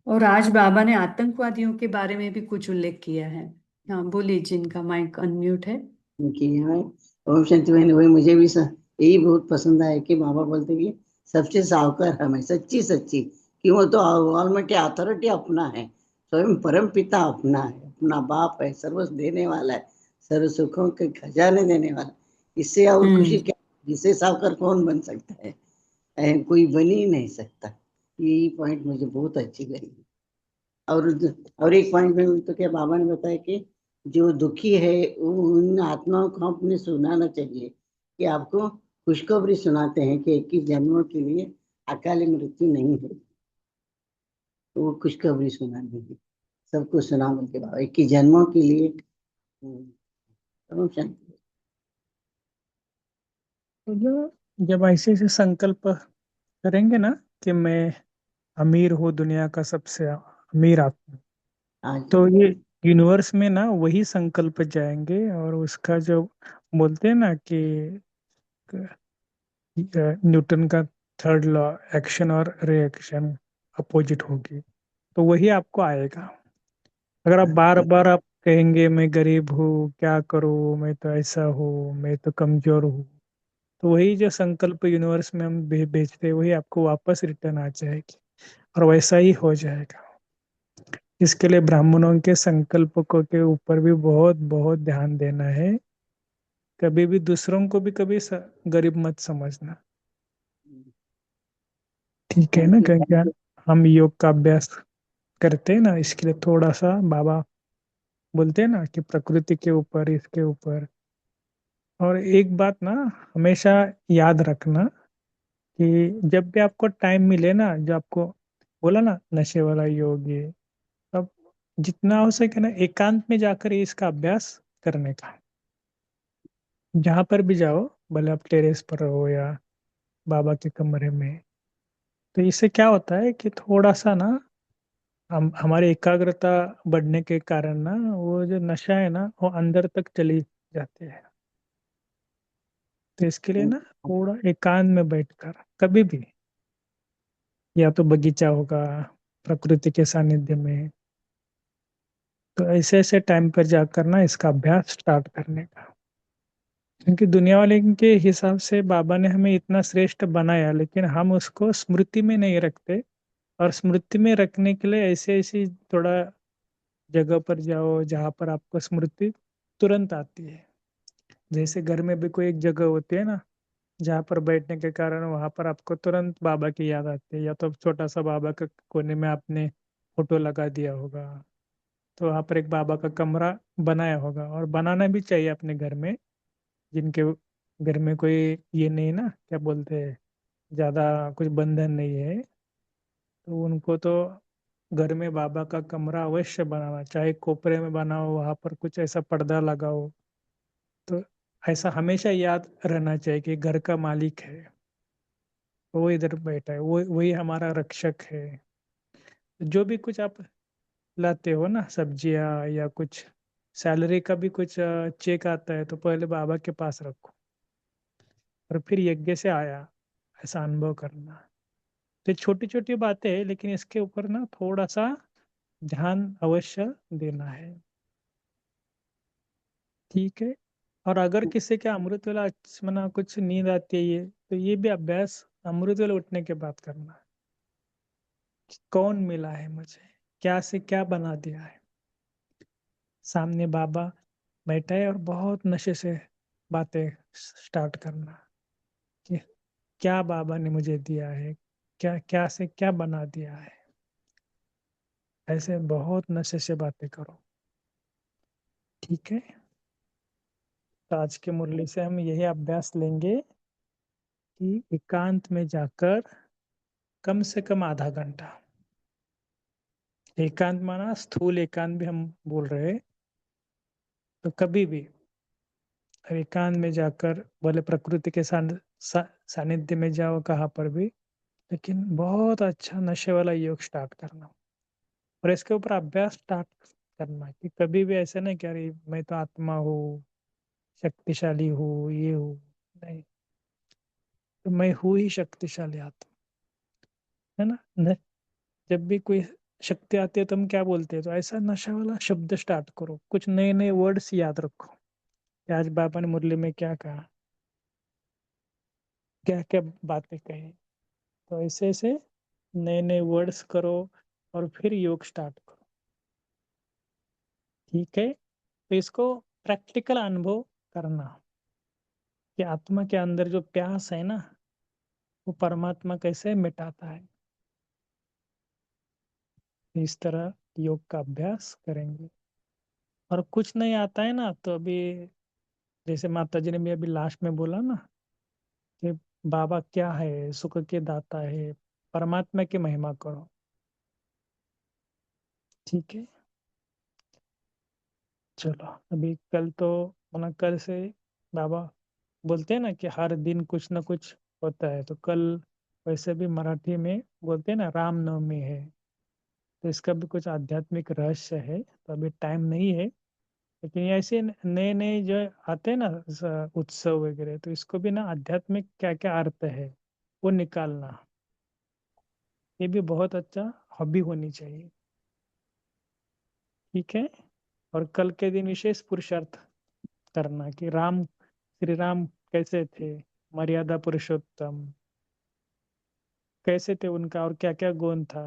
और आज बाबा ने आतंकवादियों के बारे में भी कुछ उल्लेख किया है। हाँ बोलिए, जिनका माइक अनम्यूट है। किया है। ओम शांति बहन, वही मुझे भी यही बहुत पसंद आया कि बाबा बोलते कि सबसे सावकार हमें सच्ची सच्ची, कि वो तो ऑलमाइटी अथॉरिटी अपना है, स्वयं परम पिता अपना है, अपना बाप है, सर्व देने वाला है, सर्व सुखों के खजाने देने वाला। इससे और खुशी क्या, जिसे सावकार कौन बन सकता है? कोई बन ही नहीं सकता। यही पॉइंट मुझे बहुत अच्छी लगी। और एक पॉइंट में तो क्या बाबा ने बताया कि जो दुखी है उन आत्माओं को अपने सुनाना चाहिए, कि आपको खुशखबरी सुनाते हैं कि 21 जन्मों के लिए अकाली मृत्यु नहीं है। तो वो खुशखबरी सुनानी है, सबको सुना बोलते बाबा 21 जन्मों के लिए। शांति। तो जब ऐसे ऐसे संकल्प करेंगे ना कि मैं अमीर हूँ, दुनिया का सबसे अमीर आदमी, तो यूनिवर्स में ना वही संकल्प जाएंगे और उसका जो बोलते हैं ना कि न्यूटन का थर्ड लॉ, एक्शन और रिएक्शन अपोजिट होगी, तो वही आपको आएगा। अगर आप बार बार आप कहेंगे मैं गरीब हूँ, क्या करूँ, मैं तो ऐसा हूँ, मैं तो कमजोर हूँ, तो वही जो संकल्प यूनिवर्स में हम भेजते हैं वही आपको वापस रिटर्न आ जाएगी और वैसा ही हो जाएगा। इसके लिए ब्राह्मणों के संकल्पों के ऊपर भी बहुत बहुत ध्यान देना है। कभी भी दूसरों को भी कभी गरीब मत समझना, ठीक है ना, क्योंकि हम योग का अभ्यास करते हैं ना, इसके लिए थोड़ा सा बाबा बोलते हैं ना कि प्रकृति के ऊपर, इसके ऊपर। और एक बात ना हमेशा याद रखना कि जब भी आपको टाइम मिले ना, जो आपको बोला ना नशे वाला योग, ये अब जितना हो सके ना एकांत में जाकर इसका अभ्यास करने का। जहां पर भी जाओ, भले आप टेरेस पर रहो या बाबा के कमरे में, तो इससे क्या होता है कि थोड़ा सा ना हम हमारी एकाग्रता बढ़ने के कारण ना वो जो नशा है ना वो अंदर तक चली जाती है। तो इसके लिए ना थोड़ा एकांत में बैठकर कभी भी, या तो बगीचा होगा प्रकृति के सानिध्य में, तो ऐसे ऐसे टाइम पर जाकर ना इसका अभ्यास स्टार्ट करने का। क्योंकि दुनिया वाले के हिसाब से बाबा ने हमें इतना श्रेष्ठ बनाया, लेकिन हम उसको स्मृति में नहीं रखते। और स्मृति में रखने के लिए ऐसे ऐसी थोड़ा जगह पर जाओ जहाँ पर आपको स्मृति तुरंत आती है। जैसे घर में भी कोई एक जगह होती है ना जहाँ पर बैठने के कारण वहां पर आपको तुरंत बाबा की याद आती है, या तो छोटा सा बाबा के कोने में आपने फोटो लगा दिया होगा, तो वहां पर एक बाबा का कमरा बनाया होगा। और बनाना भी चाहिए अपने घर में, जिनके घर में कोई ये नहीं ना, क्या बोलते हैं, ज्यादा कुछ बंधन नहीं है, तो उनको तो घर में बाबा का कमरा अवश्य बनाना, चाहे कोपरे में बनाओ, वहां पर कुछ ऐसा पर्दा लगाओ। तो ऐसा हमेशा याद रहना चाहिए कि घर का मालिक है, वो इधर बैठा है, वो वही हमारा रक्षक है। जो भी कुछ आप लाते हो ना, सब्जियां या कुछ सैलरी का भी कुछ चेक आता है, तो पहले बाबा के पास रखो और फिर यज्ञ से आया ऐसा अनुभव करना। तो छोटी छोटी बातें हैं, लेकिन इसके ऊपर ना थोड़ा सा ध्यान अवश्य देना है, ठीक है। और अगर किसी के अमृत वेला मना कुछ नींद आती है, ये तो ये भी अभ्यास अमृत वेला उठने के बाद करना है। कौन मिला है मुझे, क्या से क्या बना दिया है, सामने बाबा बैठा है और बहुत नशे से बातें स्टार्ट करना कि क्या बाबा ने मुझे दिया है, क्या क्या से क्या बना दिया है। ऐसे बहुत नशे से बातें करो, ठीक है। तो आज के मुरली से हम यही अभ्यास लेंगे कि एकांत में जाकर कम से कम आधा घंटा, एकांत माना स्थूल एकांत भी हम बोल रहे हैं, तो कभी भी एकांत में जाकर बोले प्रकृति के सानिध्य में जाओ कहाँ पर भी, लेकिन बहुत अच्छा नशे वाला योग स्टार्ट करना और इसके ऊपर अभ्यास स्टार्ट करना कि कभी भी ऐसे नहीं कि अरे मैं तो आत्मा हूँ, शक्तिशाली हूँ, ये हूँ। नहीं, तो मैं हूँ ही शक्तिशाली आत्मा, है ना। जब भी कोई शक्ति आती है तो हम क्या बोलते हैं, तो ऐसा नशा वाला शब्द स्टार्ट करो, कुछ नए नए वर्ड्स याद रखो कि आज बाबा ने मुरली में क्या कहा, क्या क्या बातें कही। तो ऐसे ऐसे नए नए वर्ड्स करो और फिर योग स्टार्ट करो, ठीक है। तो इसको प्रैक्टिकल अनुभव करना कि आत्मा के अंदर जो प्यास है ना, वो परमात्मा कैसे मिटाता है। इस तरह योग का अभ्यास करेंगे। और कुछ नहीं आता है ना, तो अभी जैसे माता जी ने भी अभी लास्ट में बोला ना कि बाबा क्या है, सुख के दाता है, परमात्मा की महिमा करो, ठीक है। चलो अभी कल तो मना कल से बाबा बोलते हैं ना कि हर दिन कुछ ना कुछ होता है, तो कल वैसे भी मराठी में बोलते हैं ना रामनवमी है, तो इसका भी कुछ आध्यात्मिक रहस्य है, तो अभी टाइम नहीं है। लेकिन ये ऐसे नए नए जो आते हैं ना उत्सव वगैरह, तो इसको भी ना आध्यात्मिक क्या क्या अर्थ है वो निकालना, ये भी बहुत अच्छा हॉबी होनी चाहिए। ठीक है। और कल के दिन विशेष पुरुषार्थ करना कि राम, श्री राम कैसे थे, मर्यादा पुरुषोत्तम कैसे थे उनका, और क्या क्या गुण था,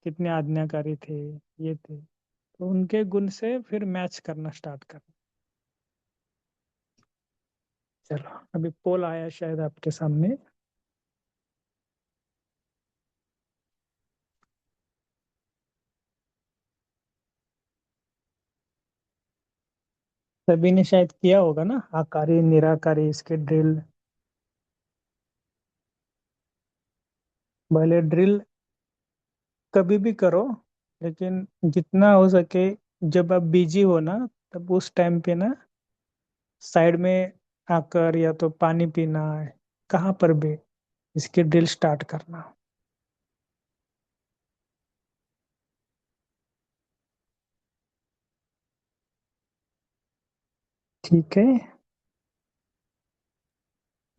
कितने आज्ञाकारी थे, ये थे। तो उनके गुण से फिर मैच करना स्टार्ट करना। चलो, अभी पोल आया शायद आपके सामने। सभी ने शायद किया होगा ना, आकारी निराकारी इसके ड्रिल। भले ड्रिल कभी भी करो, लेकिन जितना हो सके जब आप बिजी हो ना, तब उस टाइम पे ना साइड में आकर या तो पानी पीना है, कहाँ पर भी इसकी ड्रिल स्टार्ट करना। ठीक है।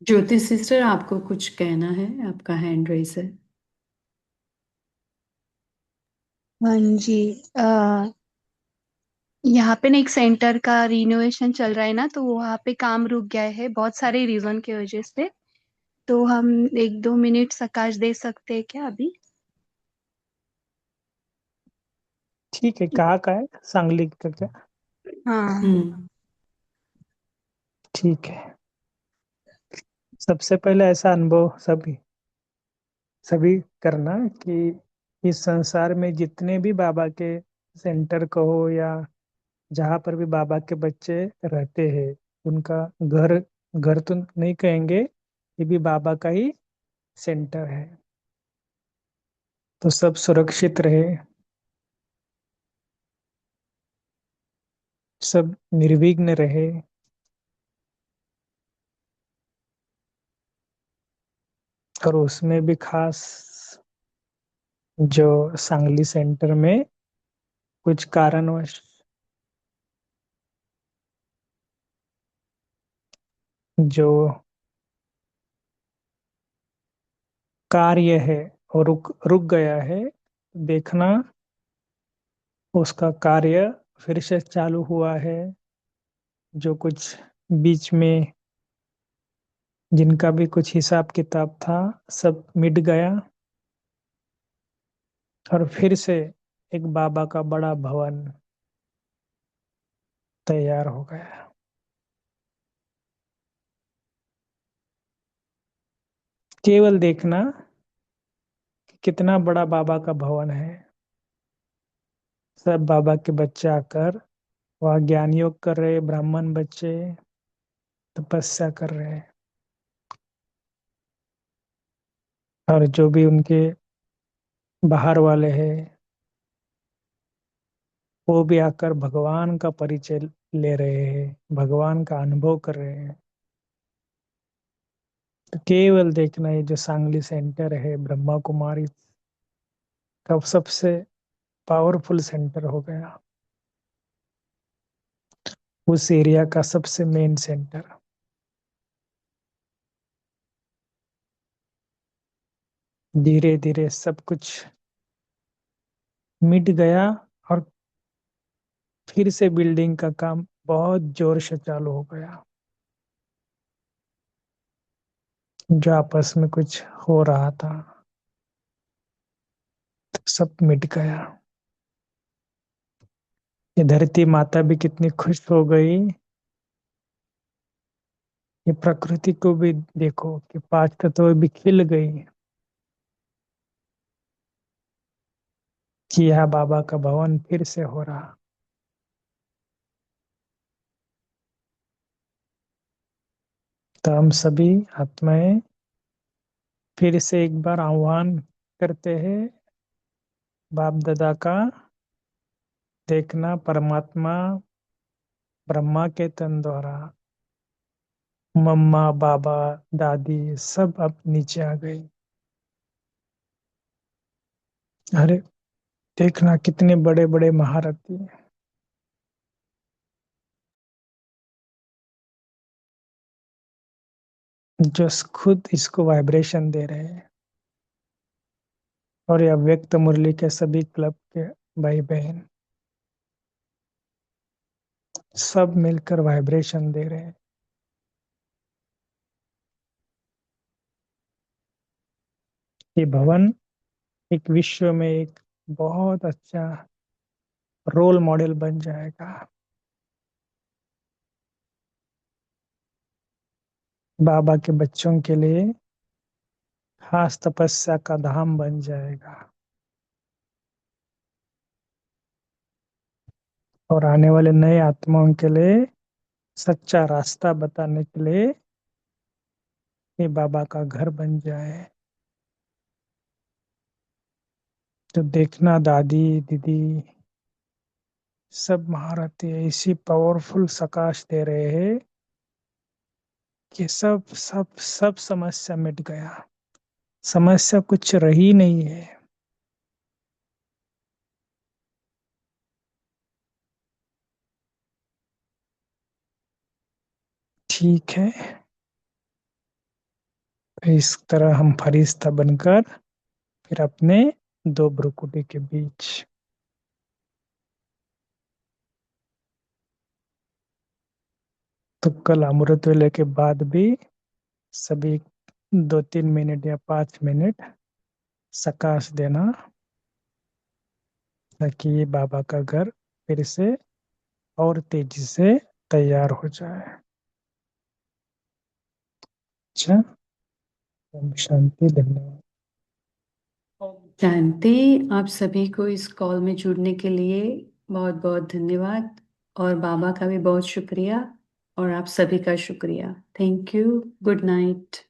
ज्योति सिस्टर, आपको कुछ कहना है? आपका हैंड रेस है। हाँ जी। यहाँ पे ना एक सेंटर का रिनोवेशन चल रहा है ना, तो वहाँ पे काम रुक गया है बहुत सारे रीजन की वजह से। तो हम 1-2 मिनट सकाश दे सकते हैं क्या अभी? ठीक है, कहाँ का है, सांगली का क्या? हाँ। ठीक है। सबसे पहले ऐसा अनुभव सभी सभी करना कि इस संसार में जितने भी बाबा के सेंटर कहो या जहाँ पर भी बाबा के बच्चे रहते हैं, उनका घर, घर तो नहीं कहेंगे, ये भी बाबा का ही सेंटर है। तो सब सुरक्षित रहे, सब निर्विघ्न रहे। और उसमें भी खास जो सांगली सेंटर में कुछ कारणवश जो कार्य है और रुक रुक गया है, देखना उसका कार्य फिर से चालू हुआ है। जो कुछ बीच में जिनका भी कुछ हिसाब किताब था, सब मिट गया, और फिर से एक बाबा का बड़ा भवन तैयार हो गया। केवल देखना कि कितना बड़ा बाबा का भवन है। सब बाबा के बच्चे आकर वहाँ ज्ञान योग कर रहे, ब्राह्मण बच्चे तपस्या कर रहे हैं। और जो भी उनके बाहर वाले हैं, वो भी आकर भगवान का परिचय ले रहे हैं, भगवान का अनुभव कर रहे हैं। तो केवल देखना, ये जो सांगली सेंटर है ब्रह्मा कुमारी का सबसे पावरफुल सेंटर हो गया, उस एरिया का सबसे मेन सेंटर। धीरे धीरे सब कुछ मिट गया, और फिर से बिल्डिंग का काम बहुत जोर से चालू हो गया। जो आपस में कुछ हो रहा था, सब मिट गया। ये धरती माता भी कितनी खुश हो गई। ये प्रकृति को भी देखो कि पांच तत्व भी खिल गई कि यह बाबा का भवन फिर से हो रहा। तो हम सभी आत्माएं फिर से एक बार आह्वान करते हैं बाप दादा का। देखना परमात्मा ब्रह्मा के तन द्वारा मम्मा बाबा दादी सब अब नीचे आ गए। अरे देखना कितने बड़े बड़े महारथी हैं। जो खुद इसको वाइब्रेशन दे रहे हैं। और यह व्यक्त मुरली के सभी क्लब के भाई बहन सब मिलकर वाइब्रेशन दे रहे हैं। ये भवन एक विश्व में एक बहुत अच्छा रोल मॉडल बन जाएगा। बाबा के बच्चों के लिए खास तपस्या का धाम बन जाएगा। और आने वाले नए आत्माओं के लिए सच्चा रास्ता बताने के लिए ये बाबा का घर बन जाए। तो देखना दादी दीदी सब महारथी ऐसी पावरफुल सकाश दे रहे हैं कि सब सब सब समस्या मिट गया। समस्या कुछ रही नहीं है। ठीक है, तो इस तरह हम फरिश्ता बनकर फिर अपने दो भ्रुकुटी के बीच तो कल अमृत वेले के बाद भी सभी 2-3 मिनट या 5 मिनट सकाश देना, ताकि ये बाबा का घर फिर से और तेजी से तैयार हो जाए। अच्छा, ओम शांति, धन्यवाद। शांति। आप सभी को इस कॉल में जुड़ने के लिए बहुत बहुत धन्यवाद, और बाबा का भी बहुत शुक्रिया, और आप सभी का शुक्रिया। Thank you. Good night.